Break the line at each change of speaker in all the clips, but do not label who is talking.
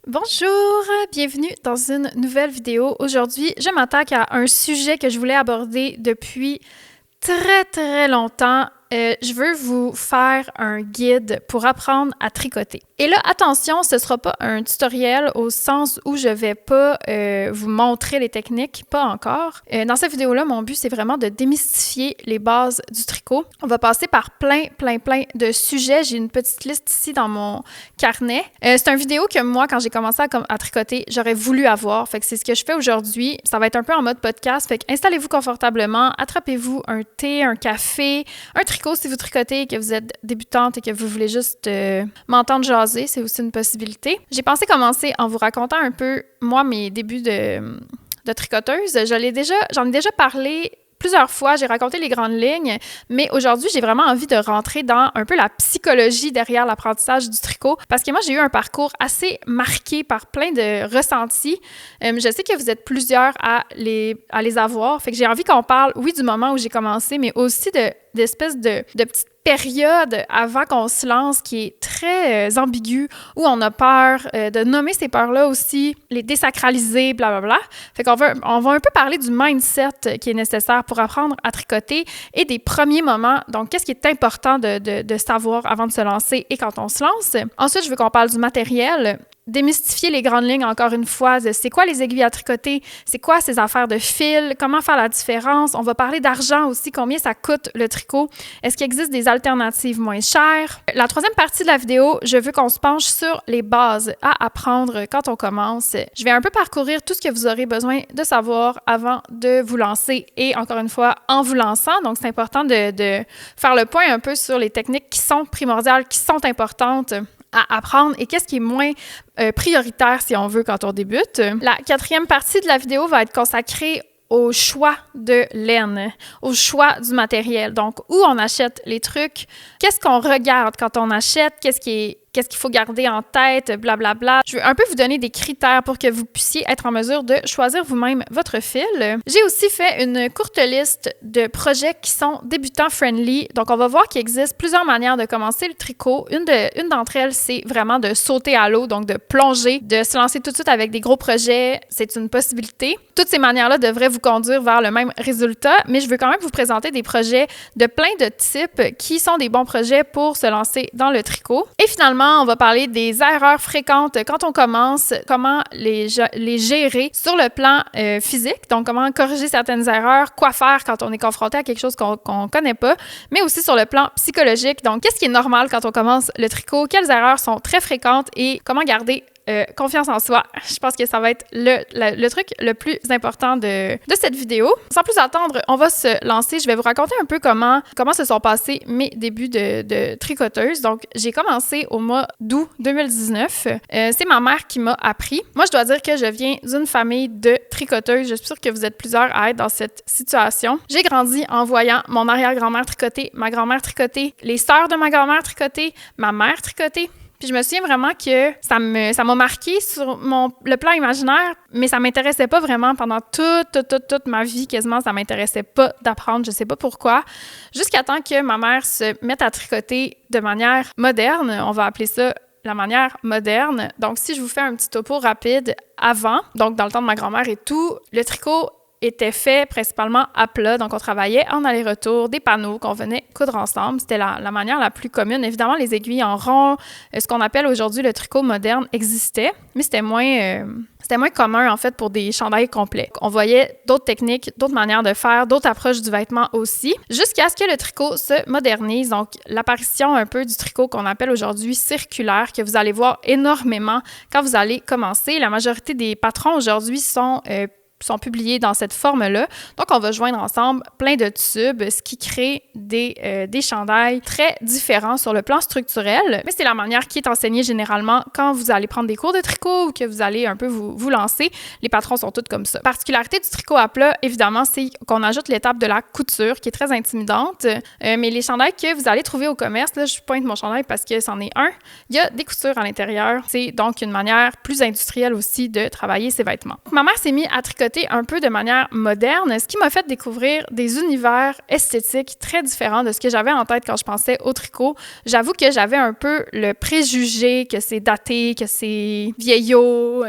Bonjour, bienvenue dans une nouvelle vidéo. Aujourd'hui, je m'attaque à un sujet que je voulais aborder depuis très longtemps. Je veux vous faire un guide pour apprendre à tricoter. Et là, attention, ce ne sera pas un tutoriel au sens où je ne vais pas vous montrer les techniques, pas encore. Dans cette vidéo-là, mon but, c'est vraiment de démystifier les bases du tricot. On va passer par plein de sujets. J'ai une petite liste ici dans mon carnet. C'est une vidéo que moi, quand j'ai commencé à tricoter, j'aurais voulu avoir. Fait que c'est ce que je fais aujourd'hui. Ça va être un peu en mode podcast. Fait que installez-vous confortablement, attrapez-vous un thé, un café, un tricot si vous tricotez et que vous êtes débutante et que vous voulez juste m'entendre jaser, c'est aussi une possibilité. J'ai pensé commencer en vous racontant un peu, moi, mes débuts de tricoteuse. J'en ai déjà parlé plusieurs fois, j'ai raconté les grandes lignes, mais aujourd'hui, j'ai vraiment envie de rentrer dans un peu la psychologie derrière l'apprentissage du tricot, parce que moi, j'ai eu un parcours assez marqué par plein de ressentis. Je sais que vous êtes plusieurs à les avoir, fait que j'ai envie qu'on parle, oui, du moment où j'ai commencé, mais aussi d'espèces de petites périodes avant qu'on se lance qui est très ambiguë, où on a peur de nommer ces peurs-là aussi, les désacraliser, blablabla. Fait qu'on va un peu parler du mindset qui est nécessaire pour apprendre à tricoter et des premiers moments. Donc, qu'est-ce qui est important de savoir avant de se lancer et quand on se lance. Ensuite, je veux qu'on parle du matériel. Démystifier les grandes lignes, encore une fois, de c'est quoi les aiguilles à tricoter, c'est quoi ces affaires de fil, comment faire la différence. On va parler d'argent aussi, combien ça coûte le tricot. Est-ce qu'il existe des alternatives moins chères? La troisième partie de la vidéo, je veux qu'on se penche sur les bases à apprendre quand on commence. Je vais un peu parcourir tout ce que vous aurez besoin de savoir avant de vous lancer et, encore une fois, en vous lançant. Donc, c'est important de faire le point un peu sur les techniques qui sont primordiales, qui sont importantes à apprendre et qu'est-ce qui est moins prioritaire, si on veut, quand on débute. La quatrième partie de la vidéo va être consacrée au choix de laine, au choix du matériel. Donc, où on achète les trucs, qu'est-ce qu'on regarde quand on achète, qu'est-ce qu'il faut garder en tête, blablabla. Je veux un peu vous donner des critères pour que vous puissiez être en mesure de choisir vous-même votre fil. J'ai aussi fait une courte liste de projets qui sont débutants-friendly. Donc, on va voir qu'il existe plusieurs manières de commencer le tricot. Une d'entre elles, c'est vraiment de sauter à l'eau, donc de plonger, de se lancer tout de suite avec des gros projets. C'est une possibilité. Toutes ces manières-là devraient vous conduire vers le même résultat, mais je veux quand même vous présenter des projets de plein de types qui sont des bons projets pour se lancer dans le tricot. Et finalement, on va parler des erreurs fréquentes quand on commence, comment les gérer sur le plan physique, donc comment corriger certaines erreurs, quoi faire quand on est confronté à quelque chose qu'on connaît pas, mais aussi sur le plan psychologique, donc qu'est-ce qui est normal quand on commence le tricot, quelles erreurs sont très fréquentes et comment garder confiance en soi. Je pense que ça va être le truc le plus important de cette vidéo. Sans plus attendre, on va se lancer. Je vais vous raconter un peu comment se sont passés mes débuts de tricoteuse. Donc, j'ai commencé au mois d'août 2019. C'est ma mère qui m'a appris. Moi, je dois dire que je viens d'une famille de tricoteuses. Je suis sûre que vous êtes plusieurs à être dans cette situation. J'ai grandi en voyant mon arrière-grand-mère tricoter, ma grand-mère tricoter, les sœurs de ma grand-mère tricoter, ma mère tricoter. Puis je me souviens vraiment que ça m'a marqué sur le plan imaginaire, mais ça m'intéressait pas vraiment pendant toute ma vie, quasiment, ça m'intéressait pas d'apprendre, je sais pas pourquoi, jusqu'à temps que ma mère se mette à tricoter de manière moderne, on va appeler ça la manière moderne. Donc, si je vous fais un petit topo rapide avant, donc dans le temps de ma grand-mère et tout, le tricot était fait principalement à plat, donc on travaillait en aller-retour, des panneaux qu'on venait coudre ensemble. C'était la manière la plus commune. Évidemment, les aiguilles en rond, ce qu'on appelle aujourd'hui le tricot moderne, existait, mais c'était moins commun, en fait, pour des chandails complets. On voyait d'autres techniques, d'autres manières de faire, d'autres approches du vêtement aussi, jusqu'à ce que le tricot se modernise. Donc, l'apparition un peu du tricot qu'on appelle aujourd'hui circulaire, que vous allez voir énormément quand vous allez commencer. La majorité des patrons aujourd'hui sont publiés dans cette forme-là. Donc, on va joindre ensemble plein de tubes, ce qui crée des chandails très différents sur le plan structurel. Mais c'est la manière qui est enseignée généralement quand vous allez prendre des cours de tricot ou que vous allez un peu vous lancer. Les patrons sont tous comme ça. Particularité du tricot à plat, évidemment, c'est qu'on ajoute l'étape de la couture qui est très intimidante. Mais les chandails que vous allez trouver au commerce, là, je pointe mon chandail parce que c'en est un, il y a des coutures à l'intérieur. C'est donc une manière plus industrielle aussi de travailler ces vêtements. Ma mère s'est mise à tricoter tricoter un peu de manière moderne, ce qui m'a fait découvrir des univers esthétiques très différents de ce que j'avais en tête quand je pensais au tricot. J'avoue que j'avais un peu le préjugé que c'est daté, que c'est vieillot.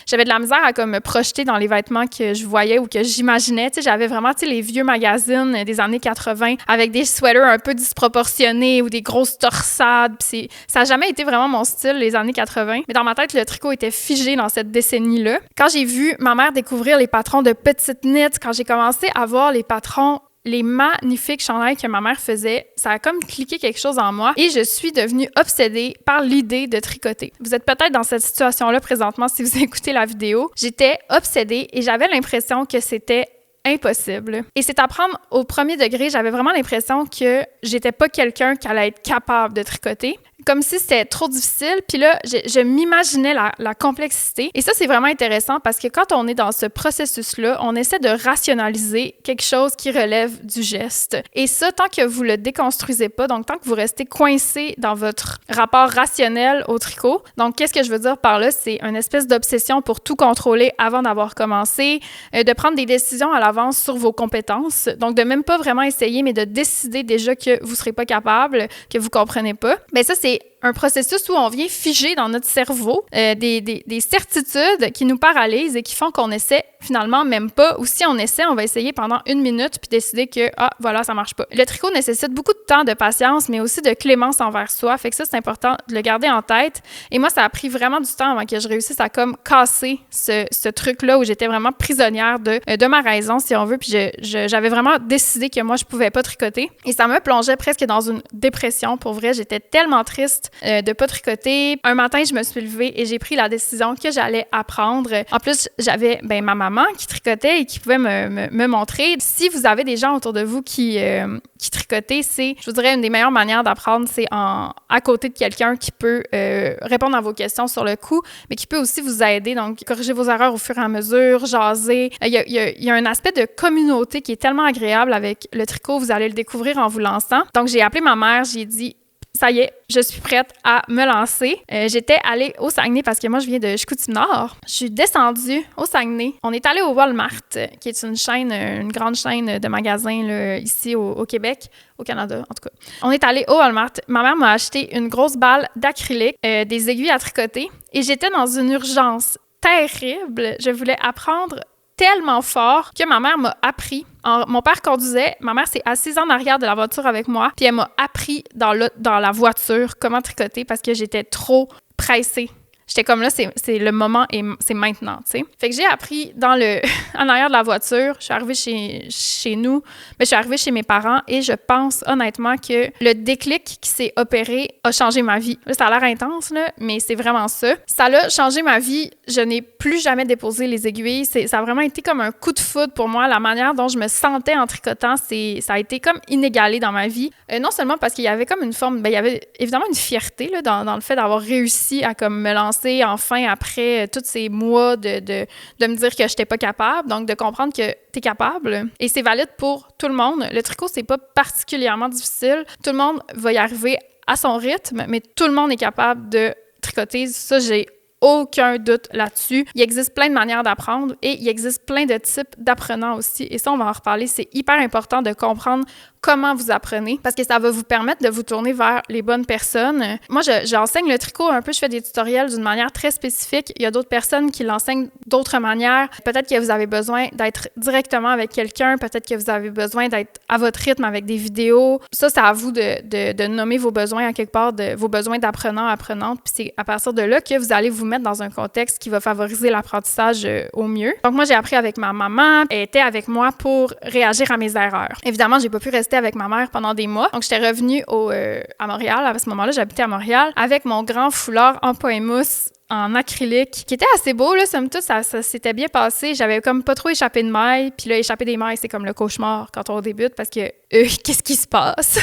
J'avais de la misère à comme me projeter dans les vêtements que je voyais ou que j'imaginais. Tu sais, j'avais vraiment les vieux magazines des années 80 avec des sweaters un peu disproportionnés ou des grosses torsades. Puis ça n'a jamais été vraiment mon style, les années 80. Mais dans ma tête, le tricot était figé dans cette décennie-là. Quand j'ai vu ma mère découvrir les patrons de petites knits, quand j'ai commencé à voir les patrons, les magnifiques chandails que ma mère faisait, ça a comme cliqué quelque chose en moi et je suis devenue obsédée par l'idée de tricoter. Vous êtes peut-être dans cette situation-là présentement si vous écoutez la vidéo. J'étais obsédée et j'avais l'impression que c'était impossible. Et c'est à prendre au premier degré, j'avais vraiment l'impression que j'étais pas quelqu'un qui allait être capable de tricoter. Comme si c'était trop difficile. Puis là, je m'imaginais la complexité. Et ça, c'est vraiment intéressant parce que quand on est dans ce processus-là, on essaie de rationaliser quelque chose qui relève du geste. Et ça, tant que vous le déconstruisez pas, donc tant que vous restez coincé dans votre rapport rationnel au tricot, donc qu'est-ce que je veux dire par là? C'est une espèce d'obsession pour tout contrôler avant d'avoir commencé, de prendre des décisions à l'avance sur vos compétences. Donc, de même pas vraiment essayer, mais de décider déjà que vous serez pas capable, que vous comprenez pas. Bien, ça, c'est un processus où on vient figer dans notre cerveau des certitudes qui nous paralysent et qui font qu'on essaie finalement même pas, ou si on essaie, on va essayer pendant 1 minute puis décider que, voilà, ça marche pas. Le tricot nécessite beaucoup de temps, de patience, mais aussi de clémence envers soi, fait que ça, c'est important de le garder en tête. Et moi, ça a pris vraiment du temps avant que je réussisse à comme casser ce truc-là où j'étais vraiment prisonnière de ma raison, si on veut, puis j'avais vraiment décidé que moi, je pouvais pas tricoter. Et ça me plongeait presque dans une dépression, pour vrai, j'étais tellement triste de pas tricoter. Un matin, je me suis levée et j'ai pris la décision que j'allais apprendre. En plus, j'avais ma maman qui tricotait et qui pouvait me montrer. Si vous avez des gens autour de vous qui tricotent, je vous dirais, une des meilleures manières d'apprendre, c'est à côté de quelqu'un qui peut répondre à vos questions sur le coup, mais qui peut aussi vous aider, donc corriger vos erreurs au fur et à mesure, jaser. Il y a un aspect de communauté qui est tellement agréable avec le tricot, vous allez le découvrir en vous lançant. Donc, j'ai appelé ma mère, j'ai dit ça y est, je suis prête à me lancer. J'étais allée au Saguenay parce que moi, je viens de Chicoutimi-Nord. Je suis descendue au Saguenay. On est allé au Walmart, qui est une grande chaîne de magasins là, ici au Québec, au Canada en tout cas. On est allé au Walmart. Ma mère m'a acheté une grosse balle d'acrylique, des aiguilles à tricoter et j'étais dans une urgence terrible. Je voulais apprendre tellement fort que ma mère m'a appris. Mon père conduisait, ma mère s'est assise en arrière de la voiture avec moi, puis elle m'a appris dans la voiture comment tricoter parce que j'étais trop pressée. J'étais comme là, c'est le moment et c'est maintenant, tu sais. Fait que j'ai appris en arrière de la voiture. Je suis arrivée chez nous, mais je suis arrivée chez mes parents et je pense honnêtement que le déclic qui s'est opéré a changé ma vie. Là, ça a l'air intense, là, mais c'est vraiment ça. Ça a changé ma vie. Je n'ai plus jamais déposé les aiguilles. Ça a vraiment été comme un coup de foudre pour moi. La manière dont je me sentais en tricotant, ça a été comme inégalé dans ma vie. Non seulement parce qu'il y avait comme une forme, il y avait évidemment une fierté là, dans le fait d'avoir réussi à comme me lancer enfin après tous ces mois de me dire que je n'étais pas capable, donc de comprendre que tu es capable. Et c'est valide pour tout le monde. Le tricot, c'est pas particulièrement difficile. Tout le monde va y arriver à son rythme, mais tout le monde est capable de tricoter. Ça, j'ai aucun doute là-dessus. Il existe plein de manières d'apprendre et il existe plein de types d'apprenants aussi. Et ça, on va en reparler. C'est hyper important de comprendre comment vous apprenez parce que ça va vous permettre de vous tourner vers les bonnes personnes. Moi, j'enseigne le tricot un peu, je fais des tutoriels d'une manière très spécifique. Il y a d'autres personnes qui l'enseignent d'autres manières. Peut-être que vous avez besoin d'être directement avec quelqu'un, peut-être que vous avez besoin d'être à votre rythme avec des vidéos. Ça, c'est à vous de nommer vos besoins à quelque part, vos besoins d'apprenant, apprenante. Puis c'est à partir de là que vous allez vous mettre dans un contexte qui va favoriser l'apprentissage au mieux. Donc moi, j'ai appris avec ma maman. Elle était avec moi pour réagir à mes erreurs. Évidemment, j'ai pas pu rester avec ma mère pendant des mois. Donc, j'étais revenue à Montréal. À ce moment-là, j'habitais à Montréal avec mon grand foulard en point mousse en acrylique, qui était assez beau, là, somme toute, ça s'était bien passé. J'avais comme pas trop échappé de mailles, puis là, échapper des mailles, c'est comme le cauchemar quand on débute, parce que, qu'est-ce qui se passe?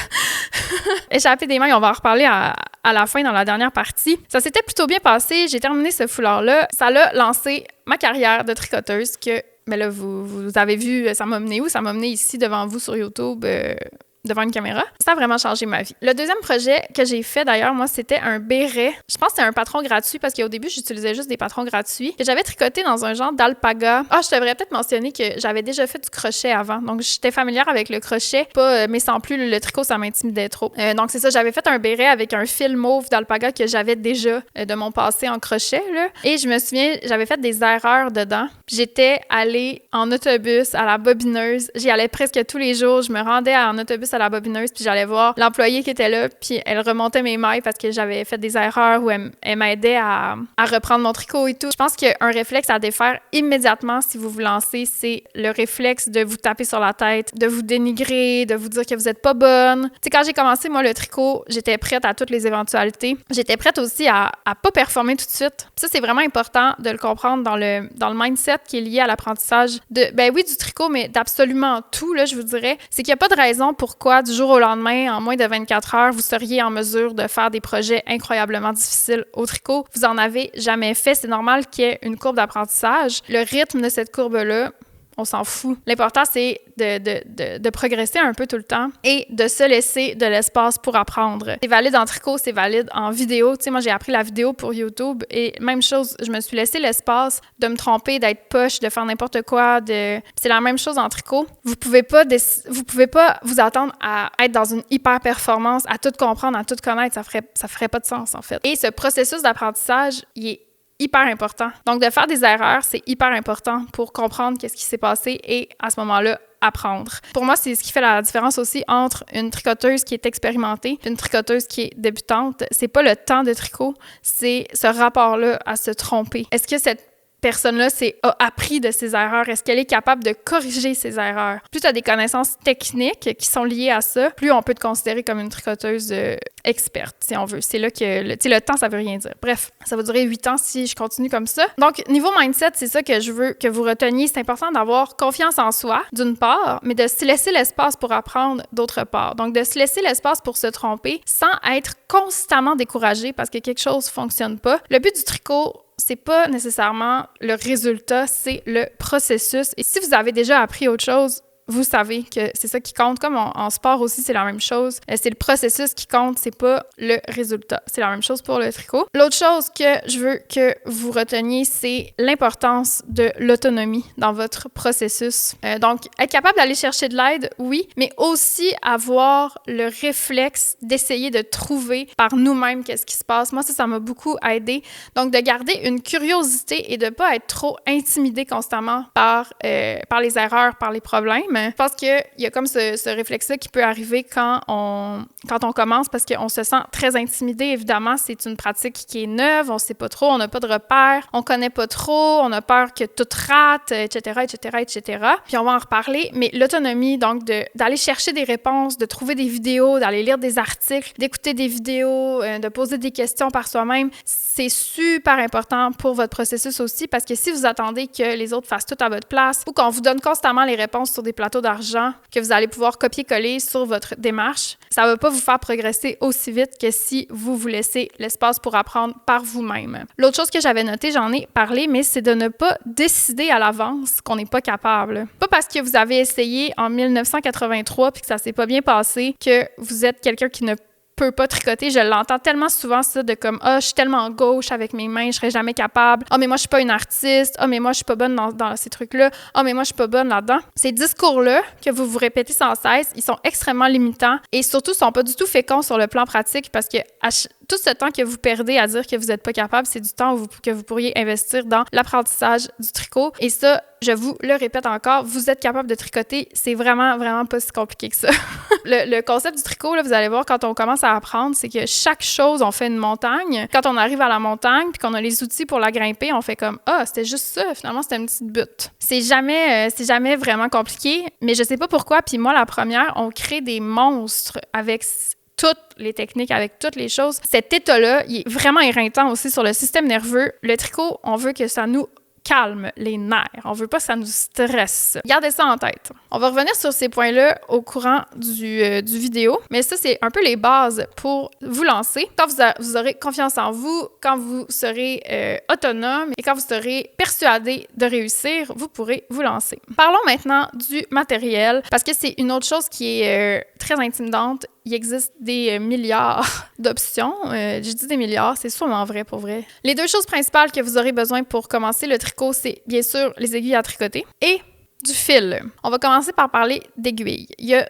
Échapper des mailles, on va en reparler à la fin, dans la dernière partie. Ça s'était plutôt bien passé, j'ai terminé ce foulard-là. Ça l'a lancé ma carrière de tricoteuse que, mais là, vous avez vu, ça m'a mené où? Ça m'a mené ici, devant vous, sur YouTube, devant une caméra. Ça a vraiment changé ma vie. Le deuxième projet que j'ai fait, d'ailleurs, moi, c'était un béret. Je pense que c'était un patron gratuit parce qu'au début, j'utilisais juste des patrons gratuits que j'avais tricoté dans un genre d'alpaga. Ah, je devrais peut-être mentionner que j'avais déjà fait du crochet avant. Donc, j'étais familière avec le crochet, mais sans plus le tricot, ça m'intimidait trop. Donc, c'est ça, j'avais fait un béret avec un fil mauve d'alpaga que j'avais déjà de mon passé en crochet, là. Et je me souviens, j'avais fait des erreurs dedans. J'étais allée en autobus à la bobineuse. J'y allais presque tous les jours. Je me rendais en autobus à la bobineuse, puis j'allais voir l'employée qui était là, puis elle remontait mes mailles parce que j'avais fait des erreurs ou elle m'aidait à reprendre mon tricot et tout. Je pense qu'un réflexe à défaire immédiatement si vous vous lancez, c'est le réflexe de vous taper sur la tête, de vous dénigrer, de vous dire que vous n'êtes pas bonne. Tu sais, quand j'ai commencé, moi, le tricot, j'étais prête à toutes les éventualités. J'étais prête aussi à pas performer tout de suite. Ça, c'est vraiment important de le comprendre dans le mindset qui est lié à l'apprentissage du tricot, mais d'absolument tout, là, je vous dirais. C'est qu'il n'y a pas de raison pourquoi, du jour au lendemain, en moins de 24 heures, vous seriez en mesure de faire des projets incroyablement difficiles au tricot. Vous en avez jamais fait. C'est normal qu'il y ait une courbe d'apprentissage. Le rythme de cette courbe-là, on s'en fout. L'important, c'est de progresser un peu tout le temps et de se laisser de l'espace pour apprendre. C'est valide en tricot, c'est valide en vidéo. Tu sais, moi, j'ai appris la vidéo pour YouTube et même chose, je me suis laissé l'espace de me tromper, d'être poche, de faire n'importe quoi. C'est la même chose en tricot. Vous pouvez pas vous attendre à être dans une hyper performance, à tout comprendre, à tout connaître. Ça ferait pas de sens, en fait. Et ce processus d'apprentissage, il est hyper important. Donc, de faire des erreurs, c'est hyper important pour comprendre qu'est-ce qui s'est passé et, à ce moment-là, apprendre. Pour moi, c'est ce qui fait la différence aussi entre une tricoteuse qui est expérimentée et une tricoteuse qui est débutante. C'est pas le temps de tricot, c'est ce rapport-là à se tromper. Est-ce que cette personne-là a appris de ses erreurs? Est-ce qu'elle est capable de corriger ses erreurs? Plus tu as des connaissances techniques qui sont liées à ça, plus on peut te considérer comme une tricoteuse experte, si on veut. C'est là que le temps, ça veut rien dire. Bref, ça va durer 8 ans si je continue comme ça. Donc, niveau mindset, c'est ça que je veux que vous reteniez. C'est important d'avoir confiance en soi, d'une part, mais de se laisser l'espace pour apprendre, d'autre part. Donc, de se laisser l'espace pour se tromper sans être constamment découragé parce que quelque chose ne fonctionne pas. Le but du tricot, c'est pas nécessairement le résultat, c'est le processus. Et si vous avez déjà appris autre chose, vous savez que c'est ça qui compte. Comme en sport aussi, c'est la même chose. C'est le processus qui compte, c'est pas le résultat. C'est la même chose pour le tricot. L'autre chose que je veux que vous reteniez, c'est l'importance de l'autonomie dans votre processus. Donc, être capable d'aller chercher de l'aide, oui, mais aussi avoir le réflexe d'essayer de trouver par nous-mêmes qu'est-ce qui se passe. Moi, ça m'a beaucoup aidé. Donc, de garder une curiosité et de pas être trop intimidé constamment par les erreurs, par les problèmes. Je pense qu'il y a comme ce réflexe-là qui peut arriver quand on commence parce qu'on se sent très intimidé. Évidemment, c'est une pratique qui est neuve, on sait pas trop, on n'a pas de repères, on connaît pas trop, on a peur que tout rate, etc., etc., etc. Puis on va en reparler, mais l'autonomie, donc d'aller chercher des réponses, de trouver des vidéos, d'aller lire des articles, d'écouter des vidéos, de poser des questions par soi-même, c'est super important pour votre processus aussi parce que si vous attendez que les autres fassent tout à votre place ou qu'on vous donne constamment les réponses sur des plateaux d'argent que vous allez pouvoir copier-coller sur votre démarche, ça ne va pas vous faire progresser aussi vite que si vous laissez l'espace pour apprendre par vous-même. L'autre chose que j'avais notée, j'en ai parlé, mais c'est de ne pas décider à l'avance qu'on n'est pas capable. Pas parce que vous avez essayé en 1983 puis que ça s'est pas bien passé que vous êtes quelqu'un qui ne peut pas tricoter. Je l'entends tellement souvent, ça, de comme « Ah, je suis tellement gauche avec mes mains, je serais jamais capable. Ah, mais moi, je suis pas une artiste. Ah, mais moi, je suis pas bonne dans ces trucs-là. Ah, mais moi, je suis pas bonne là-dedans. » Ces discours-là que vous vous répétez sans cesse, ils sont extrêmement limitants et surtout, sont pas du tout féconds sur le plan pratique parce que tout ce temps que vous perdez à dire que vous n'êtes pas capable, c'est du temps que vous pourriez investir dans l'apprentissage du tricot. Et ça, je vous le répète encore, vous êtes capable de tricoter. C'est vraiment, vraiment pas si compliqué que ça. Le concept du tricot, là, vous allez voir, quand on commence à apprendre, c'est que chaque chose, on fait une montagne. Quand on arrive à la montagne puis qu'on a les outils pour la grimper, on fait comme « Ah, c'était juste ça. Finalement, c'était une petite butte. » C'est jamais vraiment compliqué, mais je sais pas pourquoi. Puis moi, la première, on crée des monstres avec toutes les techniques, avec toutes les choses. Cet état-là, il est vraiment éreintant aussi sur le système nerveux. Le tricot, on veut que ça nous calme les nerfs. On veut pas que ça nous stresse. Gardez ça en tête. On va revenir sur ces points-là au courant du vidéo, mais ça, c'est un peu les bases pour vous lancer. Quand vous aurez confiance en vous, quand vous serez autonome et quand vous serez persuadé de réussir, vous pourrez vous lancer. Parlons maintenant du matériel, parce que c'est une autre chose qui est très intimidante. Il existe des milliards d'options. Je dis des milliards, c'est sûrement vrai pour vrai. Les deux choses principales que vous aurez besoin pour commencer le tricot, c'est bien sûr les aiguilles à tricoter et du fil. On va commencer par parler d'aiguilles. Il y a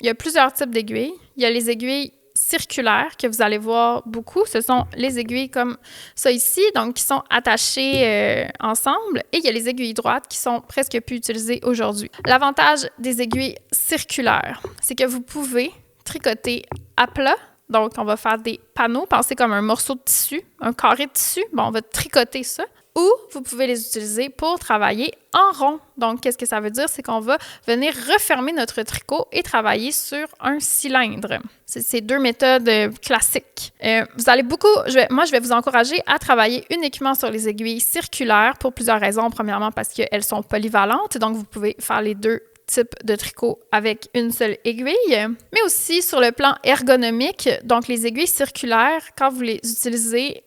il y a plusieurs types d'aiguilles. Il y a les aiguilles circulaires que vous allez voir beaucoup. Ce sont les aiguilles comme ça ici, donc qui sont attachées ensemble. Et il y a les aiguilles droites qui sont presque plus utilisées aujourd'hui. L'avantage des aiguilles circulaires, c'est que vous pouvez tricoter à plat. Donc, on va faire des panneaux. Pensez comme un morceau de tissu, un carré de tissu. Bon, on va tricoter ça. Ou vous pouvez les utiliser pour travailler en rond. Donc, qu'est-ce que ça veut dire? C'est qu'on va venir refermer notre tricot et travailler sur un cylindre. C'est ces deux méthodes classiques. Vous allez je vais vous encourager à travailler uniquement sur les aiguilles circulaires pour plusieurs raisons. Premièrement, parce qu'elles sont polyvalentes, donc vous pouvez faire les deux type de tricot avec une seule aiguille, mais aussi sur le plan ergonomique. Donc, les aiguilles circulaires, quand vous les utilisez,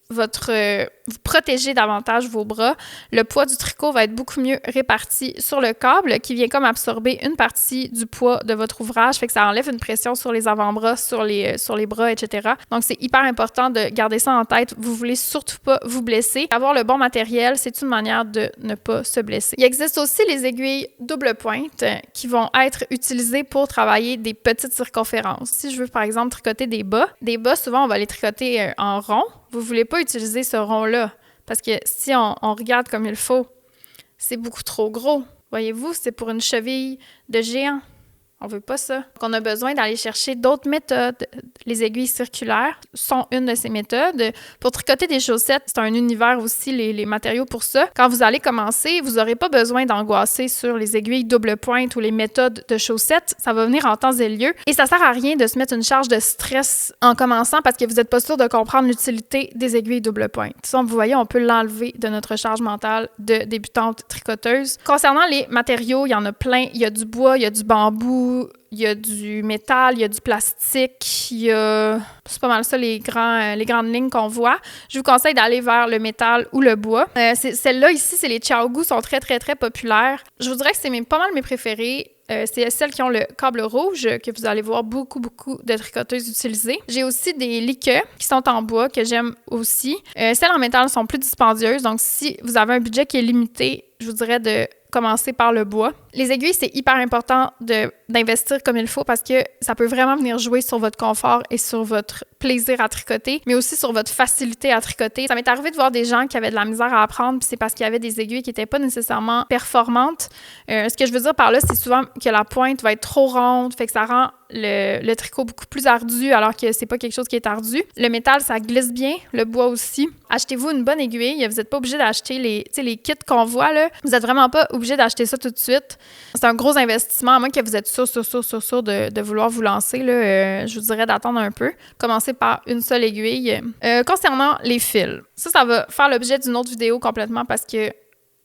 vous protégez davantage vos bras. Le poids du tricot va être beaucoup mieux réparti sur le câble qui vient comme absorber une partie du poids de votre ouvrage, fait que ça enlève une pression sur les avant-bras, sur les bras, etc. Donc, c'est hyper important de garder ça en tête. Vous voulez surtout pas vous blesser. Avoir le bon matériel, c'est une manière de ne pas se blesser. Il existe aussi les aiguilles double pointe qui vont être utilisées pour travailler des petites circonférences. Si je veux, par exemple, tricoter des bas, souvent, on va les tricoter en rond. Vous ne voulez pas utiliser ce rond-là parce que si on regarde comme il faut, c'est beaucoup trop gros. Voyez-vous, c'est pour une cheville de géant. On ne veut pas ça. Donc, on a besoin d'aller chercher d'autres méthodes. Les aiguilles circulaires sont une de ces méthodes. Pour tricoter des chaussettes, c'est un univers aussi, les matériaux pour ça. Quand vous allez commencer, vous n'aurez pas besoin d'angoisser sur les aiguilles double pointe ou les méthodes de chaussettes. Ça va venir en temps et lieu. Et ça ne sert à rien de se mettre une charge de stress en commençant parce que vous n'êtes pas sûr de comprendre l'utilité des aiguilles double pointe. Ça, vous voyez, on peut l'enlever de notre charge mentale de débutante tricoteuse. Concernant les matériaux, il y en a plein. Il y a du bois, il y a du bambou, il y a du métal, il y a du plastique, il y a... C'est pas mal ça, les grandes lignes qu'on voit. Je vous conseille d'aller vers le métal ou le bois. Celles-là ici, c'est les Xiaogu, sont très, très, très populaires. Je vous dirais que c'est pas mal mes préférés. C'est celles qui ont le câble rouge que vous allez voir beaucoup de tricoteuses utiliser. J'ai aussi des liqueurs qui sont en bois que j'aime aussi. Celles en métal sont plus dispendieuses, donc si vous avez un budget qui est limité, je vous dirais de commencer par le bois. Les aiguilles, c'est hyper important d'investir comme il faut parce que ça peut vraiment venir jouer sur votre confort et sur votre plaisir à tricoter, mais aussi sur votre facilité à tricoter. Ça m'est arrivé de voir des gens qui avaient de la misère à apprendre, puis c'est parce qu'il y avait des aiguilles qui n'étaient pas nécessairement performantes. Ce que je veux dire par là, c'est souvent que la pointe va être trop ronde, fait que ça rend le tricot beaucoup plus ardu alors que c'est pas quelque chose qui est ardu. Le métal, ça glisse bien, le bois aussi. Achetez-vous une bonne aiguille. Vous n'êtes pas obligé d'acheter les kits qu'on voit, là. Vous n'êtes vraiment pas obligé d'acheter ça tout de suite. C'est un gros investissement, à moins que vous êtes sûr de vouloir vous lancer. Là, je vous dirais d'attendre un peu. Commencez par une seule aiguille. Concernant les fils, ça va faire l'objet d'une autre vidéo complètement parce que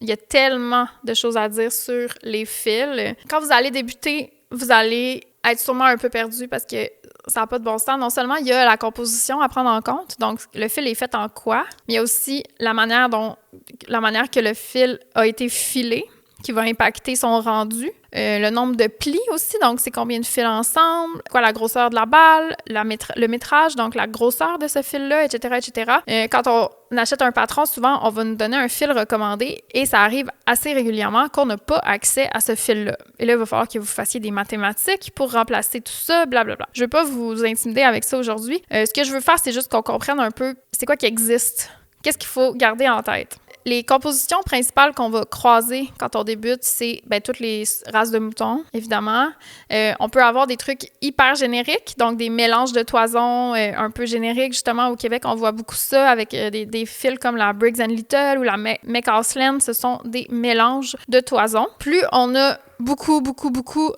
il y a tellement de choses à dire sur les fils. Quand vous allez débuter, vous allez être sûrement un peu perdu parce que ça n'a pas de bon sens. Non seulement il y a la composition à prendre en compte, donc le fil est fait en quoi, mais il y a aussi la manière que le fil a été filé qui va impacter son rendu. Le nombre de plis aussi, donc c'est combien de fils ensemble, quoi la grosseur de la balle, le métrage, donc la grosseur de ce fil-là, etc., etc. Quand on achète un patron, souvent, on va nous donner un fil recommandé et ça arrive assez régulièrement qu'on n'a pas accès à ce fil-là. Et là, il va falloir que vous fassiez des mathématiques pour remplacer tout ça, blablabla. Je ne veux pas vous intimider avec ça aujourd'hui. Ce que je veux faire, c'est juste qu'on comprenne un peu c'est quoi qui existe. Qu'est-ce qu'il faut garder en tête? Les compositions principales qu'on va croiser quand on débute, c'est toutes les races de moutons, évidemment. On peut avoir des trucs hyper génériques, donc des mélanges de toisons un peu génériques. Justement, au Québec, on voit beaucoup ça avec des fils comme la Briggs & Little ou la McCausland. Ce sont des mélanges de toisons. Plus on a beaucoup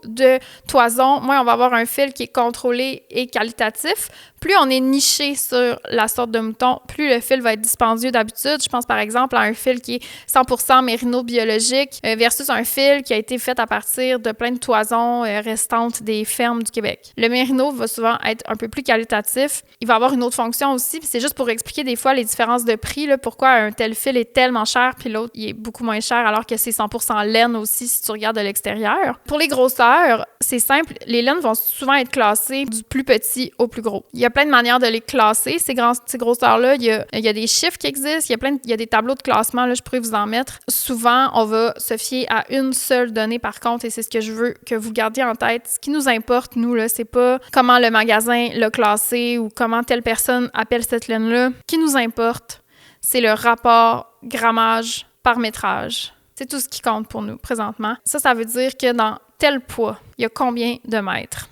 de toison, moins on va avoir un fil qui est contrôlé et qualitatif. Plus on est niché sur la sorte de mouton, plus le fil va être dispendieux d'habitude. Je pense par exemple à un fil qui est 100% mérino biologique versus un fil qui a été fait à partir de plein de toisons restantes des fermes du Québec. Le mérino va souvent être un peu plus qualitatif. Il va avoir une autre fonction aussi, puis c'est juste pour expliquer des fois les différences de prix, là, pourquoi un tel fil est tellement cher puis l'autre il est beaucoup moins cher alors que c'est 100% laine aussi si tu regardes de l'extérieur. Pour les grosseurs, c'est simple, les laines vont souvent être classées du plus petit au plus gros. Il y a plein de manières de les classer, ces grosseurs-là. Il y a des chiffres qui existent, il y a des tableaux de classement, là, je pourrais vous en mettre. Souvent, on va se fier à une seule donnée par contre, et c'est ce que je veux que vous gardiez en tête. Ce qui nous importe, nous, là, c'est pas comment le magasin l'a classé ou comment telle personne appelle cette laine-là. Ce qui nous importe, c'est le rapport grammage par métrage. C'est tout ce qui compte pour nous présentement. Ça veut dire que dans tel poids, il y a combien de mètres.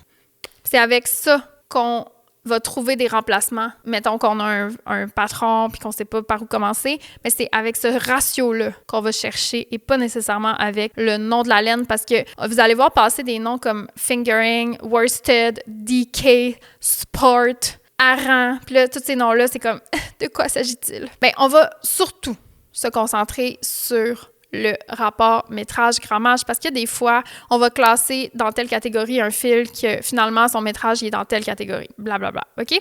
C'est avec ça qu'on va trouver des remplacements. Mettons qu'on a un patron puis qu'on ne sait pas par où commencer, mais c'est avec ce ratio-là qu'on va chercher et pas nécessairement avec le nom de la laine parce que vous allez voir passer des noms comme Fingering, Worsted, DK, Sport, Aran. Puis là, tous ces noms-là, c'est comme de quoi s'agit-il? Bien, on va surtout se concentrer sur le rapport métrage-grammage parce que des fois, on va classer dans telle catégorie un fil que finalement, son métrage il est dans telle catégorie. Blablabla. OK?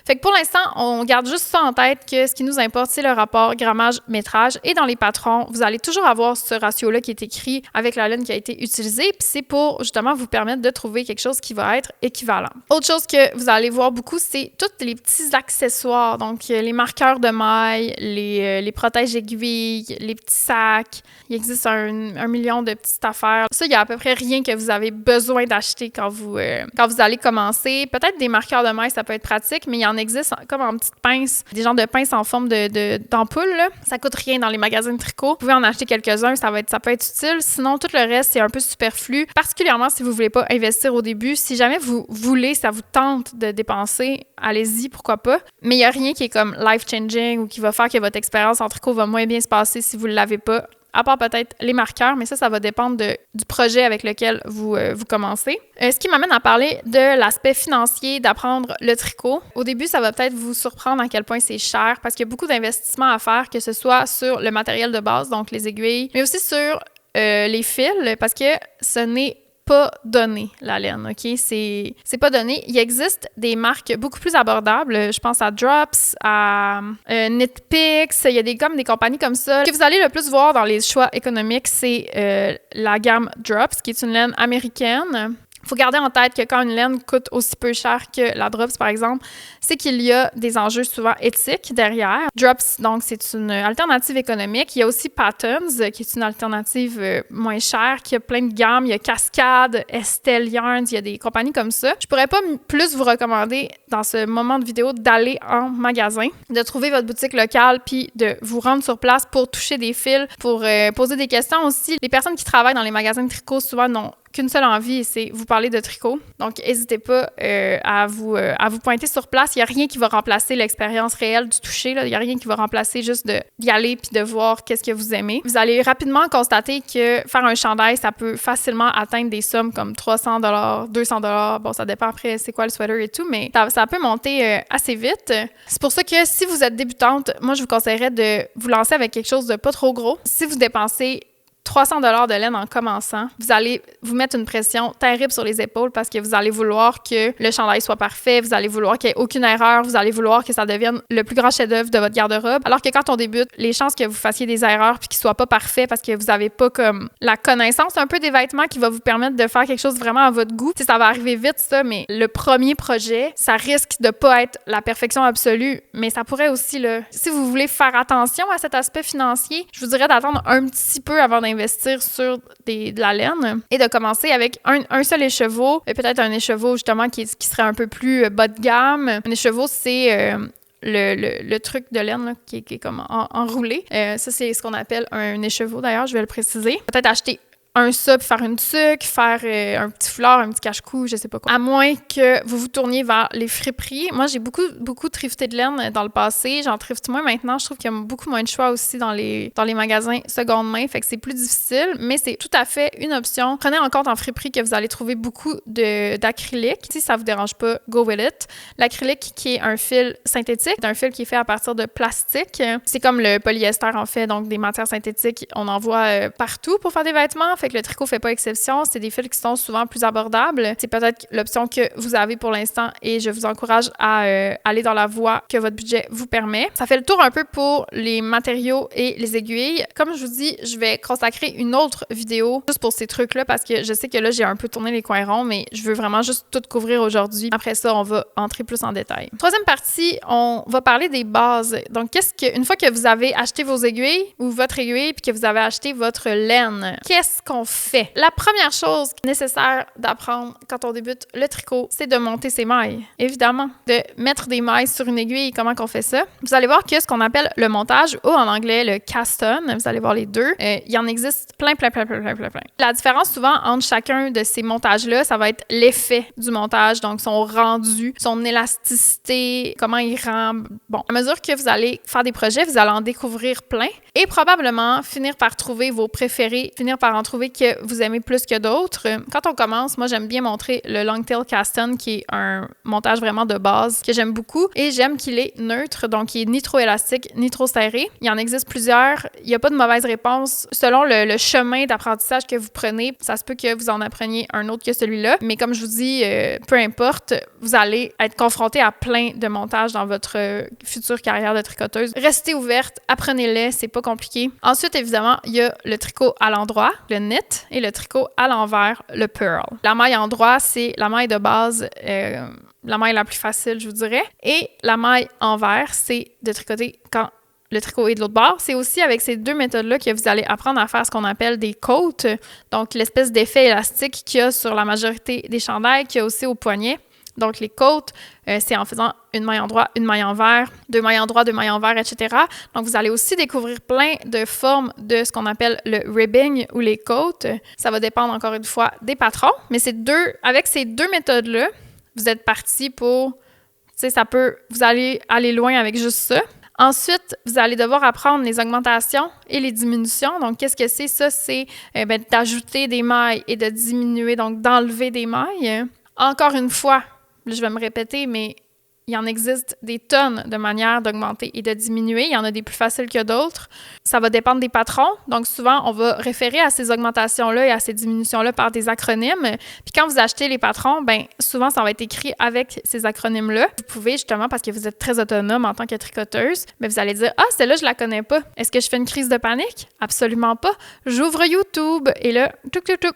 Fait que pour l'instant, on garde juste ça en tête que ce qui nous importe, c'est le rapport grammage-métrage. Et dans les patrons, vous allez toujours avoir ce ratio-là qui est écrit avec la laine qui a été utilisée. Puis c'est pour justement vous permettre de trouver quelque chose qui va être équivalent. Autre chose que vous allez voir beaucoup, c'est tous les petits accessoires. Donc, les marqueurs de mailles, les protèges aiguilles, les petits sacs. Il existe un million de petites affaires. Ça, il y a à peu près rien que vous avez besoin d'acheter quand vous allez commencer. Peut-être des marqueurs de mailles, ça peut être pratique, mais il y en existe comme en petites pinces, des genres de pinces en forme d'ampoule. Là. Ça coûte rien dans les magasins de tricot. Vous pouvez en acheter quelques-uns, ça peut être utile. Sinon, tout le reste, c'est un peu superflu, particulièrement si vous ne voulez pas investir au début. Si jamais vous voulez, ça vous tente de dépenser, allez-y, pourquoi pas. Mais il n'y a rien qui est comme life-changing ou qui va faire que votre expérience en tricot va moins bien se passer si vous ne l'avez pas. À part peut-être les marqueurs, mais ça va dépendre du projet avec lequel vous commencez. Ce qui m'amène à parler de l'aspect financier d'apprendre le tricot. Au début, ça va peut-être vous surprendre à quel point c'est cher parce qu'il y a beaucoup d'investissements à faire, que ce soit sur le matériel de base, donc les aiguilles, mais aussi sur les fils, parce que ce n'est pas donné, la laine, OK? C'est pas donné. Il existe des marques beaucoup plus abordables. Je pense à Drops, à Knitpicks. Il y a des compagnies comme ça. Ce que vous allez le plus voir dans les choix économiques, c'est la gamme Drops, qui est une laine américaine. Il faut garder en tête que quand une laine coûte aussi peu cher que la Drops, par exemple, c'est qu'il y a des enjeux souvent éthiques derrière. Drops, donc, c'est une alternative économique. Il y a aussi Patterns, qui est une alternative moins chère, qui a plein de gammes. Il y a Cascade, Estelle Yarns, il y a des compagnies comme ça. Je pourrais pas plus vous recommander, dans ce moment de vidéo, d'aller en magasin, de trouver votre boutique locale, puis de vous rendre sur place pour toucher des fils, pour poser des questions aussi. Les personnes qui travaillent dans les magasins de tricot, souvent, n'ont qu'une seule envie, c'est vous parler de tricot. Donc, n'hésitez pas à vous pointer sur place. Il n'y a rien qui va remplacer l'expérience réelle du toucher. Là. Il n'y a rien qui va remplacer juste d'y aller puis de voir qu'est-ce que vous aimez. Vous allez rapidement constater que faire un chandail, ça peut facilement atteindre des sommes comme 300 $, 200 $. Bon, ça dépend après c'est quoi le sweater et tout, mais ça peut monter assez vite. C'est pour ça que si vous êtes débutante, moi, je vous conseillerais de vous lancer avec quelque chose de pas trop gros. Si vous dépensez 300 $ de laine en commençant, vous allez vous mettre une pression terrible sur les épaules parce que vous allez vouloir que le chandail soit parfait, vous allez vouloir qu'il n'y ait aucune erreur, vous allez vouloir que ça devienne le plus grand chef-d'œuvre de votre garde-robe. Alors que quand on débute, les chances que vous fassiez des erreurs puis qu'ils ne soient pas parfaits parce que vous n'avez pas comme la connaissance un peu des vêtements qui va vous permettre de faire quelque chose vraiment à votre goût. Ça va arriver vite, ça, mais le premier projet, ça risque de pas être la perfection absolue, mais ça pourrait aussi, là, si vous voulez faire attention à cet aspect financier, je vous dirais d'attendre un petit peu avant d'investir sur de la laine et de commencer avec un seul écheveau, peut-être un écheveau justement qui serait un peu plus bas de gamme. Un écheveau, c'est le truc de laine là, qui est comme enroulé. Ça, c'est ce qu'on appelle un écheveau d'ailleurs, je vais le préciser. Peut-être acheter un ça puis faire une tuque, faire un petit foulard, un petit cache-cou, je sais pas quoi. À moins que vous vous tourniez vers les friperies. Moi, j'ai beaucoup thrifté de laine dans le passé. J'en thrifte moins maintenant. Je trouve qu'il y a beaucoup moins de choix aussi dans les magasins seconde main. Fait que c'est plus difficile, mais c'est tout à fait une option. Prenez en compte en friperie que vous allez trouver beaucoup d'acrylique. Si ça vous dérange pas, go with it. L'acrylique qui est un fil synthétique, un fil qui est fait à partir de plastique. C'est comme le polyester en fait, donc des matières synthétiques. On en voit partout pour faire des vêtements. Fait que le tricot fait pas exception. C'est des fils qui sont souvent plus abordables. C'est peut-être l'option que vous avez pour l'instant et je vous encourage à aller dans la voie que votre budget vous permet. Ça fait le tour un peu pour les matériaux et les aiguilles. Comme je vous dis, je vais consacrer une autre vidéo juste pour ces trucs-là parce que je sais que là, j'ai un peu tourné les coins ronds, mais je veux vraiment juste tout couvrir aujourd'hui. Après ça, on va entrer plus en détail. Troisième partie, on va parler des bases. Donc, une fois que vous avez acheté vos aiguilles ou votre aiguille puis que vous avez acheté votre laine, qu'est-ce qu'on fait? La première chose nécessaire d'apprendre quand on débute le tricot, c'est de monter ses mailles. Évidemment, de mettre des mailles sur une aiguille. Comment qu'on fait ça? Vous allez voir que ce qu'on appelle le montage, ou en anglais le cast on, vous allez voir les deux, il y en existe plein. La différence souvent entre chacun de ces montages-là, ça va être l'effet du montage, donc son rendu, son élasticité, comment il rend. Bon, à mesure que vous allez faire des projets, vous allez en découvrir plein et probablement finir par trouver vos préférés, finir par en trouver que vous aimez plus que d'autres. Quand on commence, moi, j'aime bien montrer le Longtail Cast On, qui est un montage vraiment de base que j'aime beaucoup et j'aime qu'il est neutre, donc il est ni trop élastique, ni trop serré. Il en existe plusieurs. Il n'y a pas de mauvaise réponse. Selon le chemin d'apprentissage que vous prenez, ça se peut que vous en appreniez un autre que celui-là. Mais comme je vous dis, peu importe, vous allez être confronté à plein de montages dans votre future carrière de tricoteuse. Restez ouverte, apprenez-les, c'est pas compliqué. Ensuite, évidemment, il y a le tricot à l'endroit, le knit, et le tricot à l'envers, le purl. La maille endroit, c'est la maille de base, la maille la plus facile, je vous dirais. Et la maille envers, c'est de tricoter quand le tricot est de l'autre bord. C'est aussi avec ces deux méthodes-là que vous allez apprendre à faire ce qu'on appelle des côtes, donc l'espèce d'effet élastique qu'il y a sur la majorité des chandails, qu'il y a aussi au poignet. Donc, les côtes, c'est en faisant une maille endroit, une maille envers, deux mailles endroit, deux mailles envers, etc. Donc, vous allez aussi découvrir plein de formes de ce qu'on appelle le ribbing ou les côtes. Ça va dépendre encore une fois des patrons, mais avec ces deux méthodes-là, vous êtes parti pour, vous allez aller loin avec juste ça. Ensuite, vous allez devoir apprendre les augmentations et les diminutions. Donc, qu'est-ce que c'est? Ça, c'est d'ajouter des mailles et de diminuer, donc d'enlever des mailles. Encore une fois, je vais me répéter, mais il en existe des tonnes de manières d'augmenter et de diminuer. Il y en a des plus faciles que d'autres. Ça va dépendre des patrons. Donc, souvent, on va référer à ces augmentations-là et à ces diminutions-là par des acronymes. Puis quand vous achetez les patrons, bien, souvent, ça va être écrit avec ces acronymes-là. Vous pouvez, justement, parce que vous êtes très autonome en tant que tricoteuse, mais vous allez dire « Ah, celle-là, je la connais pas. Est-ce que je fais une crise de panique? Absolument pas. J'ouvre YouTube. » Et là,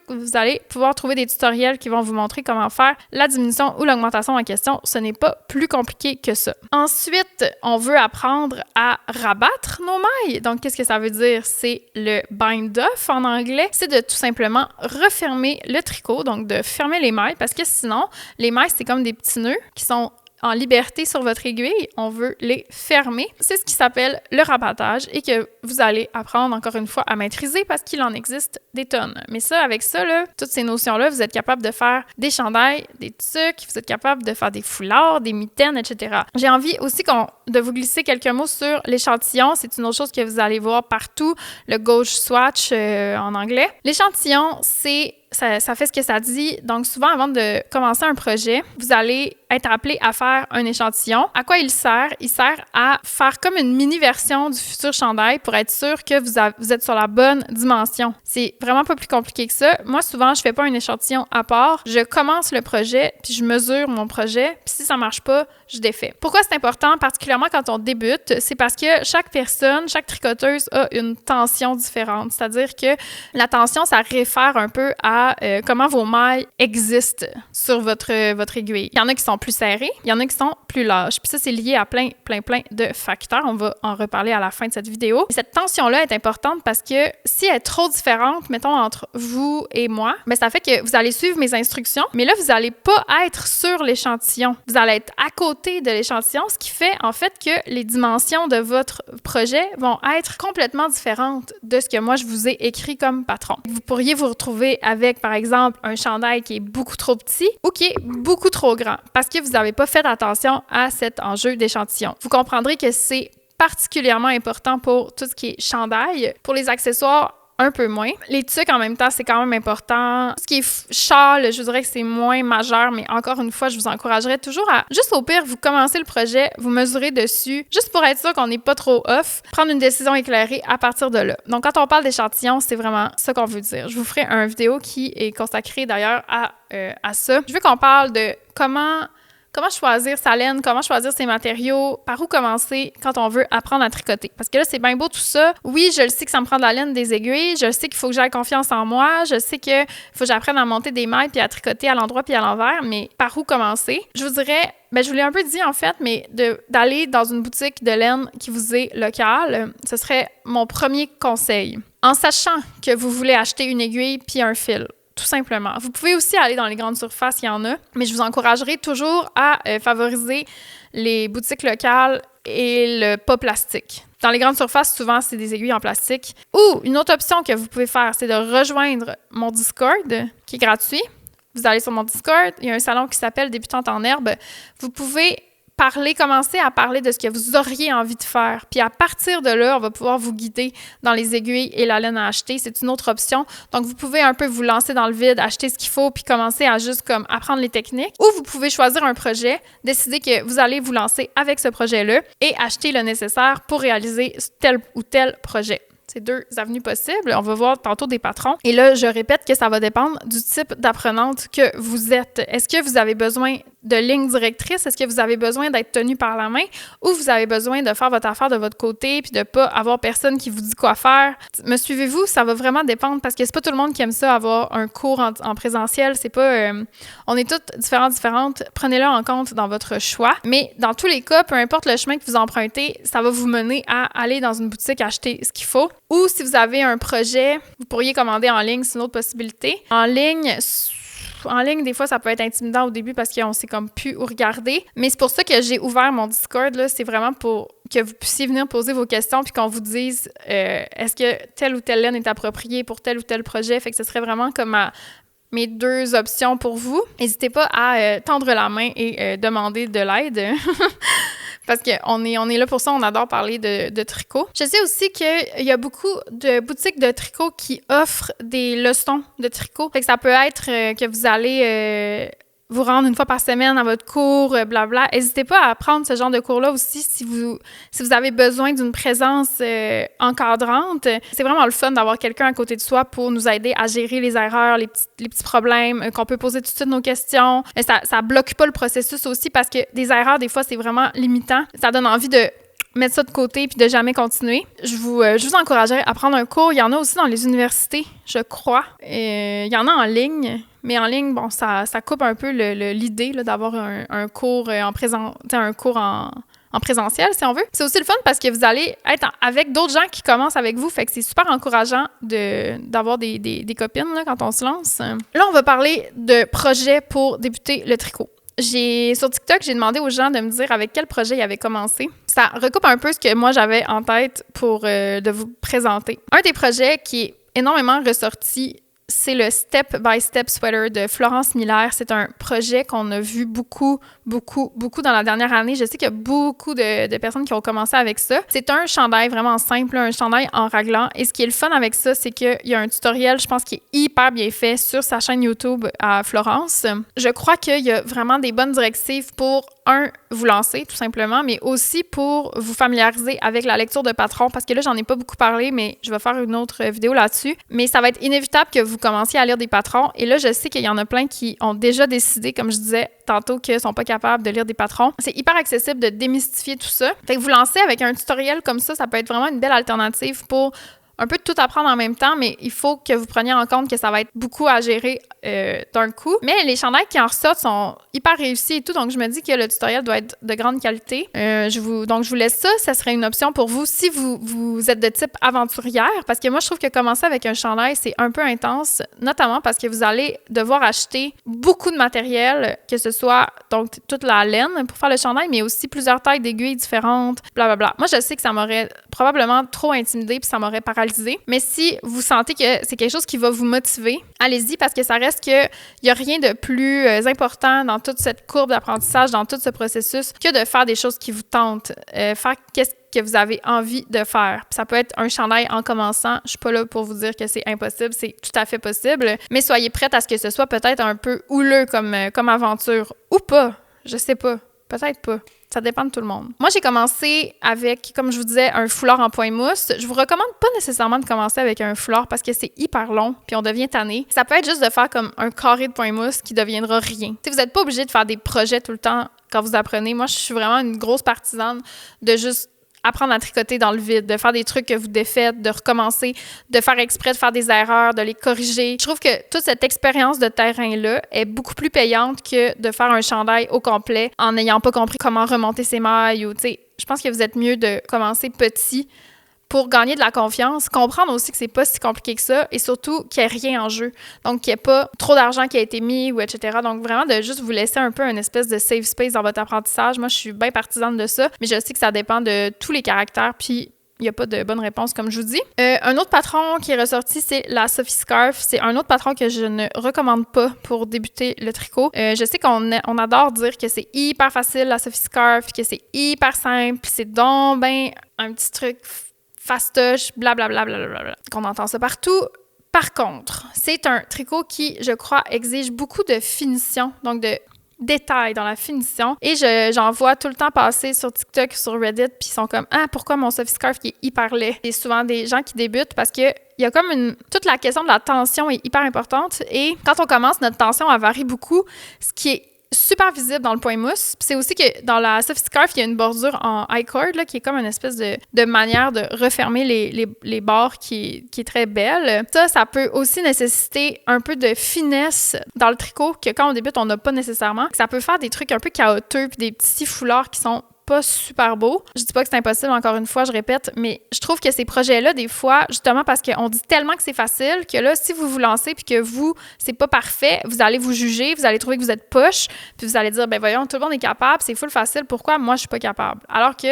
vous allez pouvoir trouver des tutoriels qui vont vous montrer comment faire la diminution ou l'augmentation en question. Ce n'est pas plus compliqué que ça. Ensuite, on veut apprendre à rabattre nos mailles. Donc, qu'est-ce que ça veut dire? C'est le bind off en anglais. C'est de tout simplement refermer le tricot, donc de fermer les mailles, parce que sinon, les mailles, c'est comme des petits nœuds qui sont en liberté sur votre aiguille, on veut les fermer. C'est ce qui s'appelle le rabattage et que vous allez apprendre encore une fois à maîtriser parce qu'il en existe des tonnes. Mais ça, avec ça, là, toutes ces notions-là, vous êtes capable de faire des chandails, des tucs, vous êtes capable de faire des foulards, des mitaines, etc. J'ai envie aussi de vous glisser quelques mots sur l'échantillon. C'est une autre chose que vous allez voir partout, le gauge swatch en anglais. L'échantillon, ça fait ce que ça dit. Donc, souvent, avant de commencer un projet, vous allez être appelé à faire un échantillon. À quoi il sert? Il sert à faire comme une mini-version du futur chandail pour être sûr que vous êtes sur la bonne dimension. C'est vraiment pas plus compliqué que ça. Moi, souvent, je fais pas un échantillon à part. Je commence le projet, puis je mesure mon projet, puis si ça marche pas, je défais. Pourquoi c'est important, particulièrement quand on débute? C'est parce que chaque personne, chaque tricoteuse a une tension différente. C'est-à-dire que la tension, ça réfère un peu à comment vos mailles existent sur votre aiguille. Il y en a qui sont plus serrées, il y en a qui sont plus lâches. Puis ça, c'est lié à plein de facteurs. On va en reparler à la fin de cette vidéo. Et cette tension-là est importante parce que si elle est trop différente, mettons, entre vous et moi, bien, ça fait que vous allez suivre mes instructions, mais là, vous n'allez pas être sur l'échantillon. Vous allez être à côté côté de l'échantillon, ce qui fait en fait que les dimensions de votre projet vont être complètement différentes de ce que moi je vous ai écrit comme patron. Vous pourriez vous retrouver avec, par exemple, un chandail qui est beaucoup trop petit ou qui est beaucoup trop grand parce que vous n'avez pas fait attention à cet enjeu d'échantillon. Vous comprendrez que c'est particulièrement important pour tout ce qui est chandail. Pour les accessoires, un peu moins. Les tucs, en même temps, c'est quand même important. Ce qui est châle, je dirais que c'est moins majeur, mais encore une fois, je vous encouragerais toujours à, juste au pire, vous commencez le projet, vous mesurez dessus, juste pour être sûr qu'on n'est pas trop off, prendre une décision éclairée à partir de là. Donc, quand on parle d'échantillon, c'est vraiment ça qu'on veut dire. Je vous ferai une vidéo qui est consacrée d'ailleurs à ça. Je veux qu'on parle de comment choisir sa laine, comment choisir ses matériaux, par où commencer quand on veut apprendre à tricoter. Parce que là, c'est bien beau tout ça. Oui, je le sais que ça me prend de la laine, des aiguilles. Je sais qu'il faut que j'aie confiance en moi. Je sais qu'il faut que j'apprenne à monter des mailles puis à tricoter à l'endroit puis à l'envers. Mais par où commencer? Je vous dirais, je vous l'ai un peu dit en fait, mais d'aller dans une boutique de laine qui vous est locale, ce serait mon premier conseil. En sachant que vous voulez acheter une aiguille puis un fil. Tout simplement. Vous pouvez aussi aller dans les grandes surfaces, il y en a, mais je vous encouragerai toujours à favoriser les boutiques locales et le pas plastique. Dans les grandes surfaces, souvent, c'est des aiguilles en plastique. Ou une autre option que vous pouvez faire, c'est de rejoindre mon Discord, qui est gratuit. Vous allez sur mon Discord, il y a un salon qui s'appelle Débutante en herbe. Vous pouvez commencer à parler de ce que vous auriez envie de faire. Puis à partir de là, on va pouvoir vous guider dans les aiguilles et la laine à acheter. C'est une autre option. Donc, vous pouvez un peu vous lancer dans le vide, acheter ce qu'il faut, puis commencer à juste comme apprendre les techniques. Ou vous pouvez choisir un projet, décider que vous allez vous lancer avec ce projet-là et acheter le nécessaire pour réaliser tel ou tel projet. C'est deux avenues possibles. On va voir tantôt des patrons. Et là, je répète que ça va dépendre du type d'apprenante que vous êtes. Est-ce que vous avez besoin de lignes directrices? Est-ce que vous avez besoin d'être tenu par la main? Ou vous avez besoin de faire votre affaire de votre côté puis de pas avoir personne qui vous dit quoi faire? Me suivez-vous? Ça va vraiment dépendre parce que c'est pas tout le monde qui aime ça, avoir un cours en présentiel. C'est pas... on est toutes différentes. Prenez-le en compte dans votre choix. Mais dans tous les cas, peu importe le chemin que vous empruntez, ça va vous mener à aller dans une boutique acheter ce qu'il faut. Ou si vous avez un projet, vous pourriez commander en ligne, c'est une autre possibilité. En ligne, des fois, ça peut être intimidant au début parce qu'on sait comme plus où regarder. Mais c'est pour ça que j'ai ouvert mon Discord, là. C'est vraiment pour que vous puissiez venir poser vos questions puis qu'on vous dise est-ce que telle ou telle laine est appropriée pour tel ou tel projet. Fait que ce serait vraiment comme mes deux options pour vous. N'hésitez pas à tendre la main et demander de l'aide. Parce qu'on est là pour ça, on adore parler de tricot. Je sais aussi qu'il y a beaucoup de boutiques de tricot qui offrent des leçons de tricot. Fait que ça peut être que vous allez vous rendre une fois par semaine à votre cours, blabla. N'hésitez pas à prendre ce genre de cours-là aussi si vous avez besoin d'une présence encadrante. C'est vraiment le fun d'avoir quelqu'un à côté de soi pour nous aider à gérer les erreurs, les petits problèmes, qu'on peut poser tout de suite nos questions. Ça bloque pas le processus aussi parce que des erreurs, des fois, c'est vraiment limitant. Ça donne envie de mettre ça de côté puis de jamais continuer. Je vous encouragerais à prendre un cours. Il y en a aussi dans les universités, je crois. Il y en a en ligne. Mais en ligne, bon, ça coupe un peu l'idée là, d'avoir un cours en présentiel, si on veut. C'est aussi le fun parce que vous allez être avec d'autres gens qui commencent avec vous. Fait que c'est super encourageant d'avoir des copines là, quand on se lance. Là, on va parler de projets pour débuter le tricot. Sur TikTok, j'ai demandé aux gens de me dire avec quel projet ils avaient commencé. Ça recoupe un peu ce que moi, j'avais en tête pour de vous présenter. Un des projets qui est énormément ressorti, c'est le Step by Step Sweater de Florence Miller. C'est un projet qu'on a vu beaucoup dans la dernière année. Je sais qu'il y a beaucoup de personnes qui ont commencé avec ça. C'est un chandail vraiment simple, un chandail en raglan. Et ce qui est le fun avec ça, c'est qu'il y a un tutoriel, je pense, qui est hyper bien fait sur sa chaîne YouTube à Florence. Je crois qu'il y a vraiment des bonnes directives pour vous lancer, tout simplement, mais aussi pour vous familiariser avec la lecture de patron, parce que là, j'en ai pas beaucoup parlé, mais je vais faire une autre vidéo là-dessus. Mais ça va être inévitable que vous commenciez à lire des patrons. Et là, je sais qu'il y en a plein qui ont déjà décidé, comme je disais tantôt, qu'ils sont pas capables de lire des patrons. C'est hyper accessible de démystifier tout ça. Fait que vous lancez avec un tutoriel comme ça peut être vraiment une belle alternative pour un peu tout apprendre en même temps, mais il faut que vous preniez en compte que ça va être beaucoup à gérer d'un coup. Mais les chandails qui en ressortent sont hyper réussis et tout, donc je me dis que le tutoriel doit être de grande qualité. Donc, je vous laisse ça. Ça serait une option pour vous si vous êtes de type aventurière, parce que moi, je trouve que commencer avec un chandail, c'est un peu intense, notamment parce que vous allez devoir acheter beaucoup de matériel, que ce soit donc toute la laine pour faire le chandail, mais aussi plusieurs tailles d'aiguilles différentes, blablabla. Moi, je sais que ça m'aurait probablement trop intimidée puis ça m'aurait paralysée. Mais si vous sentez que c'est quelque chose qui va vous motiver, allez-y, parce que ça reste qu'il n'y a rien de plus important dans toute cette courbe d'apprentissage, dans tout ce processus, que de faire des choses qui vous tentent. Faire qu'est-ce que vous avez envie de faire. Puis ça peut être un chandail en commençant. Je suis pas là pour vous dire que c'est impossible, c'est tout à fait possible. Mais soyez prête à ce que ce soit peut-être un peu houleux comme aventure. Ou pas. Je sais pas. Peut-être pas. Ça dépend de tout le monde. Moi, j'ai commencé avec, comme je vous disais, un foulard en point mousse. Je vous recommande pas nécessairement de commencer avec un foulard parce que c'est hyper long puis on devient tanné. Ça peut être juste de faire comme un carré de point mousse qui deviendra rien. T'sais, vous n'êtes pas obligé de faire des projets tout le temps quand vous apprenez. Moi, je suis vraiment une grosse partisane de juste apprendre à tricoter dans le vide, de faire des trucs que vous défaites, de recommencer, de faire exprès de faire des erreurs, de les corriger. Je trouve que toute cette expérience de terrain-là est beaucoup plus payante que de faire un chandail au complet en n'ayant pas compris comment remonter ses mailles ou, tu sais, je pense que vous êtes mieux de commencer petit pour gagner de la confiance, comprendre aussi que c'est pas si compliqué que ça et surtout qu'il n'y ait rien en jeu. Donc, qu'il n'y ait pas trop d'argent qui a été mis ou etc. Donc, vraiment de juste vous laisser un peu une espèce de safe space dans votre apprentissage. Moi, je suis bien partisane de ça, mais je sais que ça dépend de tous les caractères puis il n'y a pas de bonne réponse, comme je vous dis. Un autre patron qui est ressorti, c'est la Sophie Scarf. C'est un autre patron que je ne recommande pas pour débuter le tricot. Je sais qu'on adore dire que c'est hyper facile, la Sophie Scarf, que c'est hyper simple, puis c'est donc ben un petit truc fastoche, blablabla, blablabla, qu'on entend ça partout. Par contre, c'est un tricot qui, je crois, exige beaucoup de finition, donc de détails dans la finition. Et j'en vois tout le temps passer sur TikTok, sur Reddit, puis ils sont comme « Ah, pourquoi mon Sophie Scarf qui est hyper laid? » C'est souvent des gens qui débutent parce que il y a comme toute la question de la tension est hyper importante et quand on commence, notre tension, elle varie beaucoup, ce qui est super visible dans le point mousse. Puis c'est aussi que dans la Sophie Scarf, il y a une bordure en I-cord là, qui est comme une espèce de manière de refermer les bords qui est très belle. Ça peut aussi nécessiter un peu de finesse dans le tricot que quand on débute, on n'a pas nécessairement. Ça peut faire des trucs un peu chaotiques puis des petits foulards qui sont pas super beau. Je dis pas que c'est impossible, encore une fois, je répète, mais je trouve que ces projets-là, des fois, justement parce qu'on dit tellement que c'est facile, que là, si vous vous lancez puis que vous, c'est pas parfait, vous allez vous juger, vous allez trouver que vous êtes poche, puis vous allez dire, ben voyons, tout le monde est capable, c'est full facile, pourquoi moi, je suis pas capable? Alors que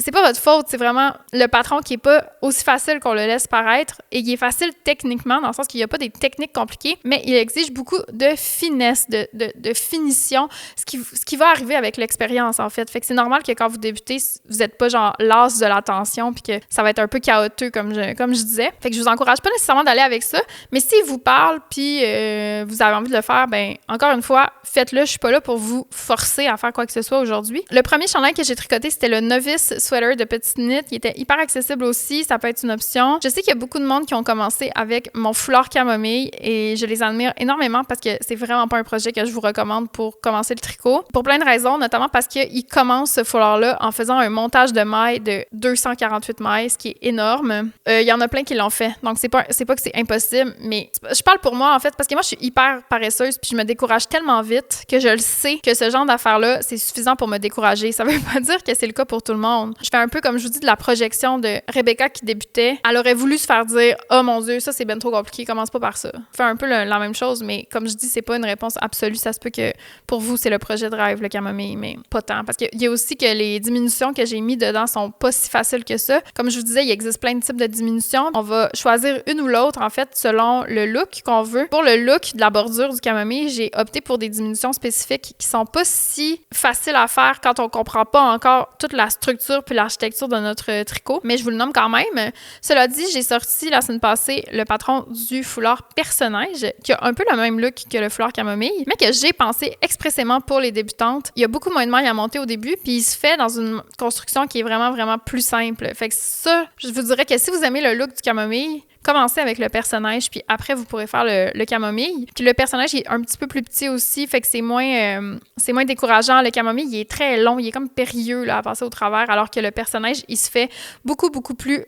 c'est pas votre faute, c'est vraiment le patron qui est pas aussi facile qu'on le laisse paraître et qui est facile techniquement, dans le sens qu'il n'y a pas des techniques compliquées, mais il exige beaucoup de finesse, de finition, ce qui va arriver avec l'expérience, en fait. Fait que c'est normal que quand vous débutez, vous n'êtes pas genre l'as de l'attention puis que ça va être un peu chaotique, comme je disais. Fait que je vous encourage pas nécessairement d'aller avec ça, mais s'il vous parle puis vous avez envie de le faire, ben encore une fois, faites-le. Je suis pas là pour vous forcer à faire quoi que ce soit aujourd'hui. Le premier chandail que j'ai tricoté, c'était le Novice Sweater de petite knit. Il était hyper accessible aussi, ça peut être une option. Je sais qu'il y a beaucoup de monde qui ont commencé avec mon foulard camomille et je les admire énormément parce que c'est vraiment pas un projet que je vous recommande pour commencer le tricot. Pour plein de raisons, notamment parce qu'il commence ce foulard-là en faisant un montage de mailles de 248 mailles, ce qui est énorme. Il y en a plein qui l'ont fait, donc c'est pas que c'est impossible, mais je parle pour moi en fait parce que moi je suis hyper paresseuse puis je me décourage tellement vite que je le sais que ce genre d'affaires-là, c'est suffisant pour me décourager. Ça veut pas dire que c'est le cas pour tout le monde. Je fais un peu comme je vous dis de la projection de Rebecca qui débutait. Elle aurait voulu se faire dire « Oh mon Dieu, ça c'est ben trop compliqué, commence pas par ça. » Fait un peu la même chose, mais comme je dis, c'est pas une réponse absolue. Ça se peut que pour vous, c'est le projet de rêve, le camomille, mais pas tant. Parce qu'il y a aussi que les diminutions que j'ai mis dedans sont pas si faciles que ça. Comme je vous disais, il existe plein de types de diminutions. On va choisir une ou l'autre, en fait, selon le look qu'on veut. Pour le look de la bordure du camomille, j'ai opté pour des diminutions spécifiques qui sont pas si faciles à faire quand on comprend pas encore toute la structure puis l'architecture de notre tricot, mais je vous le nomme quand même. Cela dit, j'ai sorti la semaine passée le patron du foulard Perce-Neige, qui a un peu le même look que le foulard camomille, mais que j'ai pensé expressément pour les débutantes. Il y a beaucoup moins de mailles à monter au début, puis il se fait dans une construction qui est vraiment, vraiment plus simple. Fait que ça, je vous dirais que si vous aimez le look du camomille, commencez avec le Perce-Neige, puis après, vous pourrez faire le camomille. Puis le Perce-Neige, il est un petit peu plus petit aussi, fait que c'est moins décourageant. Le camomille, il est très long, il est comme périlleux là, à passer au travers, alors alors que le personnage, il se fait beaucoup, beaucoup plus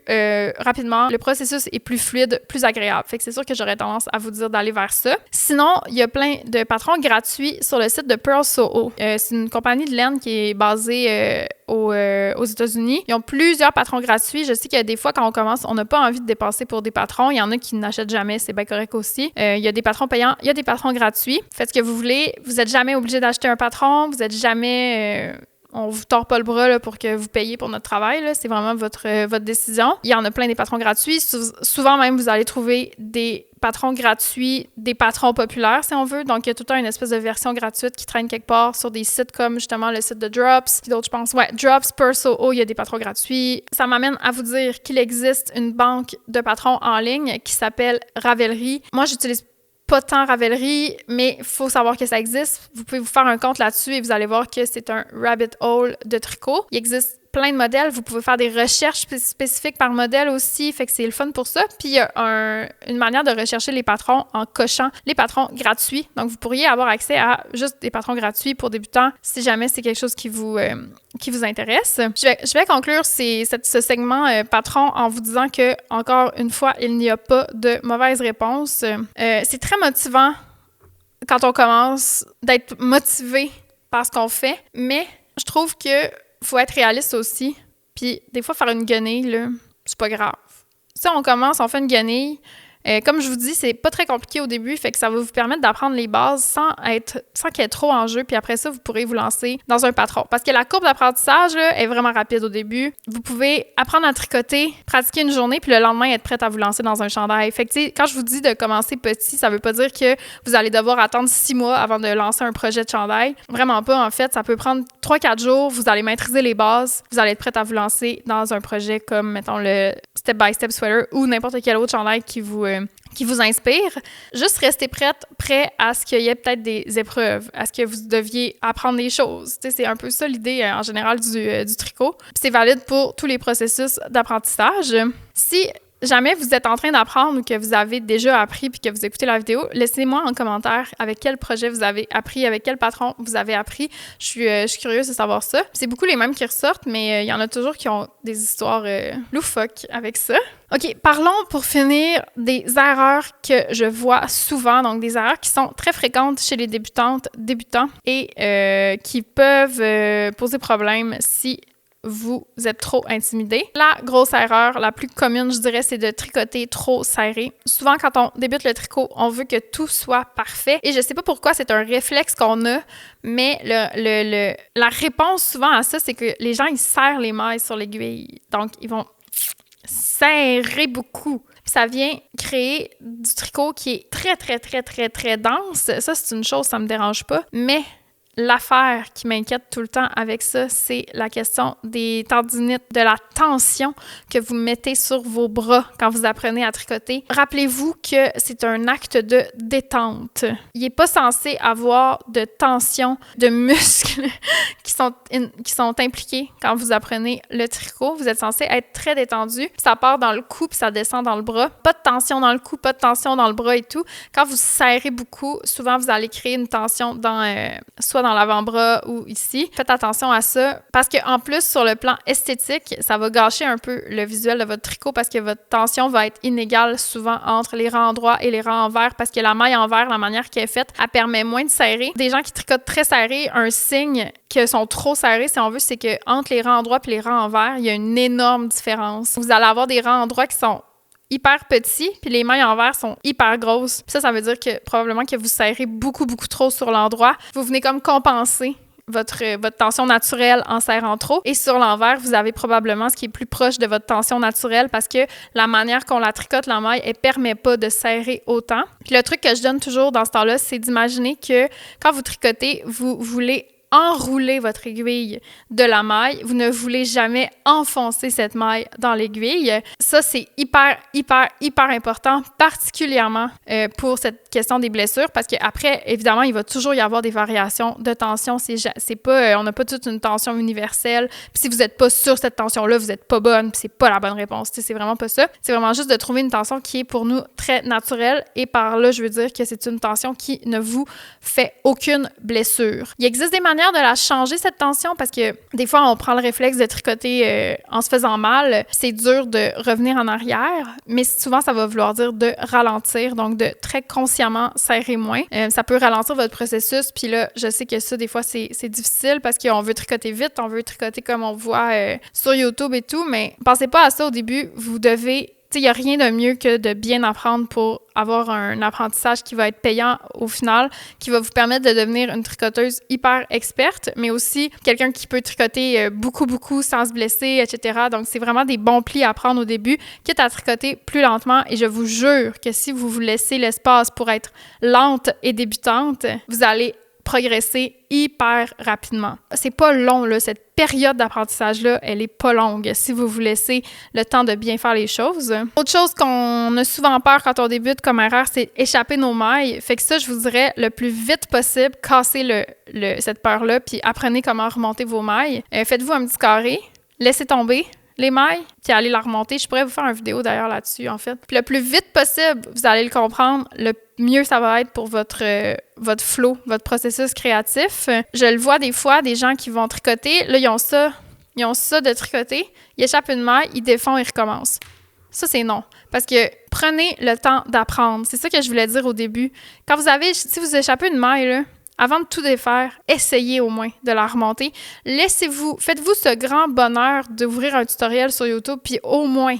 rapidement. Le processus est plus fluide, plus agréable. Fait que c'est sûr que j'aurais tendance à vous dire d'aller vers ça. Sinon, il y a plein de patrons gratuits sur le site de Pearl Soho. C'est une compagnie de laine qui est basée aux États-Unis. Ils ont plusieurs patrons gratuits. Je sais que des fois, quand on commence, on n'a pas envie de dépenser pour des patrons. Il y en a qui n'achètent jamais, c'est bien correct aussi. Il y a des patrons payants, il y a des patrons gratuits. Faites ce que vous voulez. Vous n'êtes jamais obligé d'acheter un patron. Vous n'êtes jamais... on vous tord pas le bras là, pour que vous payiez pour notre travail. Là. C'est vraiment votre décision. Il y en a plein des patrons gratuits. Souvent même, vous allez trouver des patrons gratuits, des patrons populaires, si on veut. Donc, il y a tout le temps une espèce de version gratuite qui traîne quelque part sur des sites comme, justement, le site de Drops. Puis d'autres, je pense, Drops, Pearl Soho, il y a des patrons gratuits. Ça m'amène à vous dire qu'il existe une banque de patrons en ligne qui s'appelle Ravelry. Moi, j'utilise pas tant Ravelry, mais il faut savoir que ça existe. Vous pouvez vous faire un compte là-dessus et vous allez voir que c'est un rabbit hole de tricot. Il existe plein de modèles. Vous pouvez faire des recherches spécifiques par modèle aussi, fait que c'est le fun pour ça. Puis il y a une manière de rechercher les patrons en cochant les patrons gratuits. Donc, vous pourriez avoir accès à juste des patrons gratuits pour débutants si jamais c'est quelque chose qui vous intéresse. Je vais conclure ce segment patron en vous disant que, encore une fois, il n'y a pas de mauvaise réponse. C'est très motivant quand on commence d'être motivé par ce qu'on fait, mais je trouve que faut être réaliste aussi. Puis des fois, faire une guenille, là, c'est pas grave. Si on commence, on fait une guenille. Comme je vous dis, c'est pas très compliqué au début, fait que ça va vous permettre d'apprendre les bases sans qu'il y ait trop en jeu, puis après ça, vous pourrez vous lancer dans un patron. Parce que la courbe d'apprentissage là, est vraiment rapide au début. Vous pouvez apprendre à tricoter, pratiquer une journée, puis le lendemain, être prête à vous lancer dans un chandail. Fait que, tu sais, quand je vous dis de commencer petit, ça veut pas dire que vous allez devoir attendre 6 mois avant de lancer un projet de chandail. Vraiment pas, en fait. Ça peut prendre 3-4 jours, vous allez maîtriser les bases, vous allez être prête à vous lancer dans un projet comme, mettons, le Step by Step Sweater ou n'importe quel autre chandail qui vous inspire. Juste rester prêt à ce qu'il y ait peut-être des épreuves, à ce que vous deviez apprendre des choses. Tu sais, c'est un peu ça l'idée en général du tricot. Puis c'est valide pour tous les processus d'apprentissage. Si jamais vous êtes en train d'apprendre ou que vous avez déjà appris puis que vous écoutez la vidéo, laissez-moi en commentaire avec quel projet vous avez appris, avec quel patron vous avez appris. Je suis curieuse de savoir ça. C'est beaucoup les mêmes qui ressortent, mais il y en a toujours qui ont des histoires loufoques avec ça. OK, parlons pour finir des erreurs que je vois souvent, donc des erreurs qui sont très fréquentes chez les débutants et qui peuvent poser problème si vous êtes trop intimidé. La grosse erreur, la plus commune, je dirais, c'est de tricoter trop serré. Souvent, quand on débute le tricot, on veut que tout soit parfait. Et je sais pas pourquoi, c'est un réflexe qu'on a, mais la réponse souvent à ça, c'est que les gens, ils serrent les mailles sur l'aiguille. Donc, ils vont serrer beaucoup. Puis ça vient créer du tricot qui est très, très, très, très, très dense. Ça, c'est une chose, ça me dérange pas. Mais l'affaire qui m'inquiète tout le temps avec ça, c'est la question des tendinites, de la tension que vous mettez sur vos bras quand vous apprenez à tricoter. Rappelez-vous que c'est un acte de détente. Il n'est pas censé avoir de tension de muscles qui sont impliqués quand vous apprenez le tricot. Vous êtes censé être très détendu. Ça part dans le cou puis ça descend dans le bras. Pas de tension dans le cou, pas de tension dans le bras et tout. Quand vous serrez beaucoup, souvent vous allez créer une tension soit dans l'avant-bras ou ici. Faites attention à ça parce qu'en plus, sur le plan esthétique, ça va gâcher un peu le visuel de votre tricot parce que votre tension va être inégale souvent entre les rangs droits et les rangs envers parce que la maille envers, la manière qu'elle est faite, elle permet moins de serrer. Des gens qui tricotent très serré, un signe qu'ils sont trop serrés, si on veut, c'est qu'entre les rangs droits et les rangs envers, il y a une énorme différence. Vous allez avoir des rangs endroits qui sont hyper petits, puis les mailles envers sont hyper grosses. Puis ça veut dire que probablement que vous serrez beaucoup, beaucoup trop sur l'endroit. Vous venez comme compenser votre tension naturelle en serrant trop. Et sur l'envers, vous avez probablement ce qui est plus proche de votre tension naturelle parce que la manière qu'on la tricote, la maille, elle permet pas de serrer autant. Puis le truc que je donne toujours dans ce temps-là, c'est d'imaginer que quand vous tricotez, vous voulez enrouler votre aiguille de la maille. Vous ne voulez jamais enfoncer cette maille dans l'aiguille. Ça, c'est hyper, hyper, hyper important, particulièrement pour cette question des blessures, parce qu'après, évidemment, il va toujours y avoir des variations de tension. C'est pas, on n'a pas toute une tension universelle. Puis si vous n'êtes pas sur cette tension-là, vous n'êtes pas bonne, puis c'est pas la bonne réponse. T'sais, c'est vraiment pas ça. C'est vraiment juste de trouver une tension qui est pour nous très naturelle. Et par là, je veux dire que c'est une tension qui ne vous fait aucune blessure. Il existe des manières manière de la changer, cette tension, parce que des fois, on prend le réflexe de tricoter en se faisant mal. C'est dur de revenir en arrière, mais souvent, ça va vouloir dire de ralentir, donc de très consciemment serrer moins. Ça peut ralentir votre processus, puis là, je sais que ça, des fois, c'est difficile parce qu'on veut tricoter vite, on veut tricoter comme on voit sur YouTube et tout, mais pensez pas à ça au début. Vous devez... Il n'y a rien de mieux que de bien apprendre pour avoir un apprentissage qui va être payant au final, qui va vous permettre de devenir une tricoteuse hyper experte, mais aussi quelqu'un qui peut tricoter beaucoup sans se blesser, etc. Donc, c'est vraiment des bons plis à apprendre au début, quitte à tricoter plus lentement. Et je vous jure que si vous vous laissez l'espace pour être lente et débutante, vous allez progresser hyper rapidement. C'est pas long, là, cette période d'apprentissage-là, elle est pas longue si vous vous laissez le temps de bien faire les choses. Autre chose qu'on a souvent peur quand on débute comme erreur, c'est échapper nos mailles. Fait que ça, je vous dirais, le plus vite possible, cassez cette peur-là, puis apprenez comment remonter vos mailles. Faites-vous un petit carré, laissez tomber les mailles, puis allez la remonter. Je pourrais vous faire une vidéo d'ailleurs là-dessus, en fait. Puis le plus vite possible, vous allez le comprendre, le mieux ça va être pour votre flow, votre processus créatif. Je le vois des fois, des gens qui vont tricoter, là, ils ont ça de tricoter, ils échappent une maille, ils défont, ils recommencent. Ça, c'est non. Parce que prenez le temps d'apprendre. C'est ça que je voulais dire au début. Si vous échappez une maille, là, avant de tout défaire, essayez au moins de la remonter. Faites-vous ce grand bonheur d'ouvrir un tutoriel sur YouTube, puis au moins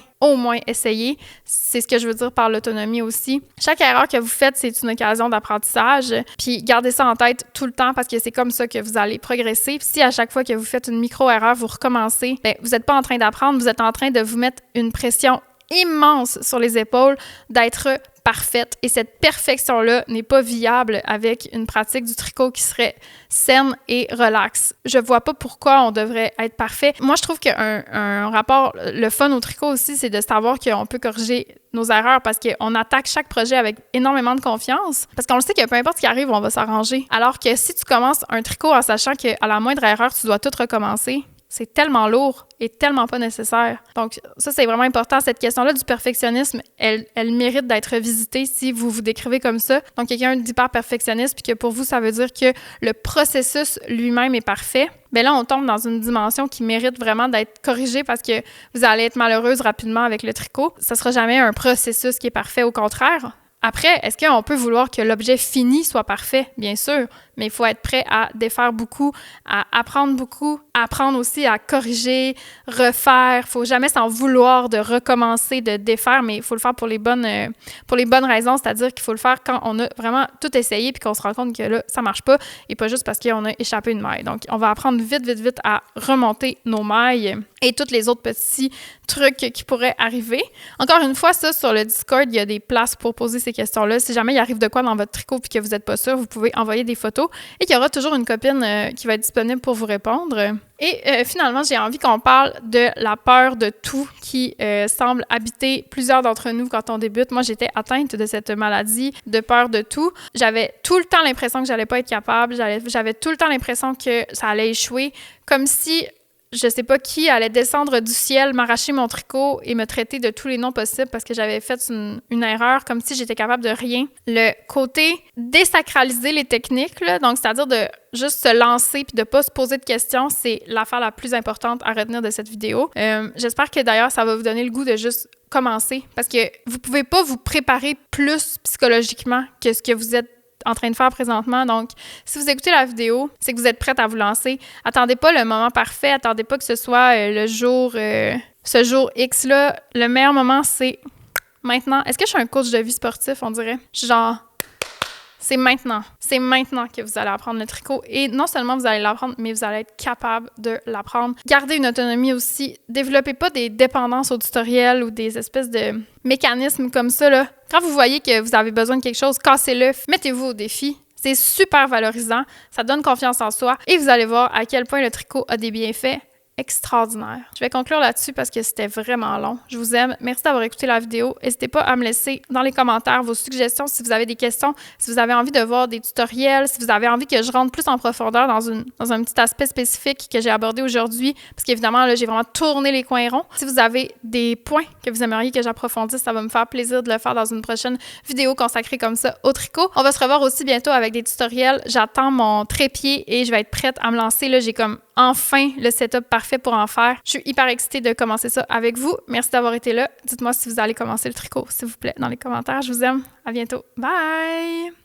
essayez. C'est ce que je veux dire par l'autonomie aussi. Chaque erreur que vous faites, c'est une occasion d'apprentissage. Puis gardez ça en tête tout le temps parce que c'est comme ça que vous allez progresser. Puis si à chaque fois que vous faites une micro-erreur, vous recommencez, vous n'êtes pas en train d'apprendre, vous êtes en train de vous mettre une pression immense sur les épaules d'être parfaite. Et cette perfection-là n'est pas viable avec une pratique du tricot qui serait saine et relaxe. Je vois pas pourquoi on devrait être parfait. Moi, je trouve qu'un rapport, le fun au tricot aussi, c'est de savoir qu'on peut corriger nos erreurs parce qu'on attaque chaque projet avec énormément de confiance. Parce qu'on le sait que peu importe ce qui arrive, on va s'arranger. Alors que si tu commences un tricot en sachant qu'à la moindre erreur, tu dois tout recommencer, c'est tellement lourd et tellement pas nécessaire. Donc, ça, c'est vraiment important. Cette question-là du perfectionnisme, elle mérite d'être visitée si vous vous décrivez comme ça. Donc, quelqu'un d'hyper perfectionniste, puis que pour vous, ça veut dire que le processus lui-même est parfait. Bien là, on tombe dans une dimension qui mérite vraiment d'être corrigée parce que vous allez être malheureuse rapidement avec le tricot. Ça sera jamais un processus qui est parfait, au contraire. Après, est-ce qu'on peut vouloir que l'objet fini soit parfait? Bien sûr, mais il faut être prêt à défaire beaucoup, à apprendre beaucoup, apprendre aussi à corriger, refaire. Il ne faut jamais s'en vouloir de recommencer, de défaire, mais il faut le faire pour les bonnes raisons, c'est-à-dire qu'il faut le faire quand on a vraiment tout essayé puis qu'on se rend compte que là, ça ne marche pas et pas juste parce qu'on a échappé une maille. Donc, on va apprendre vite à remonter nos mailles et tous les autres petits trucs qui pourraient arriver. Encore une fois, ça, sur le Discord, il y a des places pour poser ces questions-là. Si jamais il arrive de quoi dans votre tricot et que vous n'êtes pas sûr, vous pouvez envoyer des photos et il y aura toujours une copine qui va être disponible pour vous répondre. Et finalement, j'ai envie qu'on parle de la peur de tout qui semble habiter plusieurs d'entre nous quand on débute. Moi, j'étais atteinte de cette maladie de peur de tout. J'avais tout le temps l'impression que j'allais pas être capable. J'avais tout le temps l'impression que ça allait échouer, comme si je sais pas qui allait descendre du ciel, m'arracher mon tricot et me traiter de tous les noms possibles parce que j'avais fait une erreur, comme si j'étais capable de rien. Le côté désacraliser les techniques, là, donc c'est-à-dire de juste se lancer puis de pas se poser de questions, c'est l'affaire la plus importante à retenir de cette vidéo. J'espère que d'ailleurs, ça va vous donner le goût de juste commencer parce que vous pouvez pas vous préparer plus psychologiquement que ce que vous êtes en train de faire présentement. Donc, si vous écoutez la vidéo, c'est que vous êtes prête à vous lancer. Attendez pas le moment parfait, attendez pas que ce soit ce jour X-là. Le meilleur moment, c'est maintenant. Est-ce que je suis un coach de vie sportif, on dirait? Genre, c'est maintenant. C'est maintenant que vous allez apprendre le tricot. Et non seulement vous allez l'apprendre, mais vous allez être capable de l'apprendre. Gardez une autonomie aussi. Développez pas des dépendances au tutoriel ou des espèces de mécanismes comme ça, là. Quand vous voyez que vous avez besoin de quelque chose, cassez-le. Mettez-vous au défi. C'est super valorisant. Ça donne confiance en soi. Et vous allez voir à quel point le tricot a des bienfaits extraordinaire. Je vais conclure là-dessus parce que c'était vraiment long. Je vous aime. Merci d'avoir écouté la vidéo. N'hésitez pas à me laisser dans les commentaires vos suggestions si vous avez des questions, si vous avez envie de voir des tutoriels, si vous avez envie que je rentre plus en profondeur dans un petit aspect spécifique que j'ai abordé aujourd'hui, parce qu'évidemment, là, j'ai vraiment tourné les coins ronds. Si vous avez des points que vous aimeriez que j'approfondisse, ça va me faire plaisir de le faire dans une prochaine vidéo consacrée comme ça au tricot. On va se revoir aussi bientôt avec des tutoriels. J'attends mon trépied et je vais être prête à me lancer. Là, j'ai comme enfin le setup parfait pour en faire. Je suis hyper excitée de commencer ça avec vous. Merci d'avoir été là. Dites-moi si vous allez commencer le tricot, s'il vous plaît, dans les commentaires. Je vous aime. À bientôt. Bye!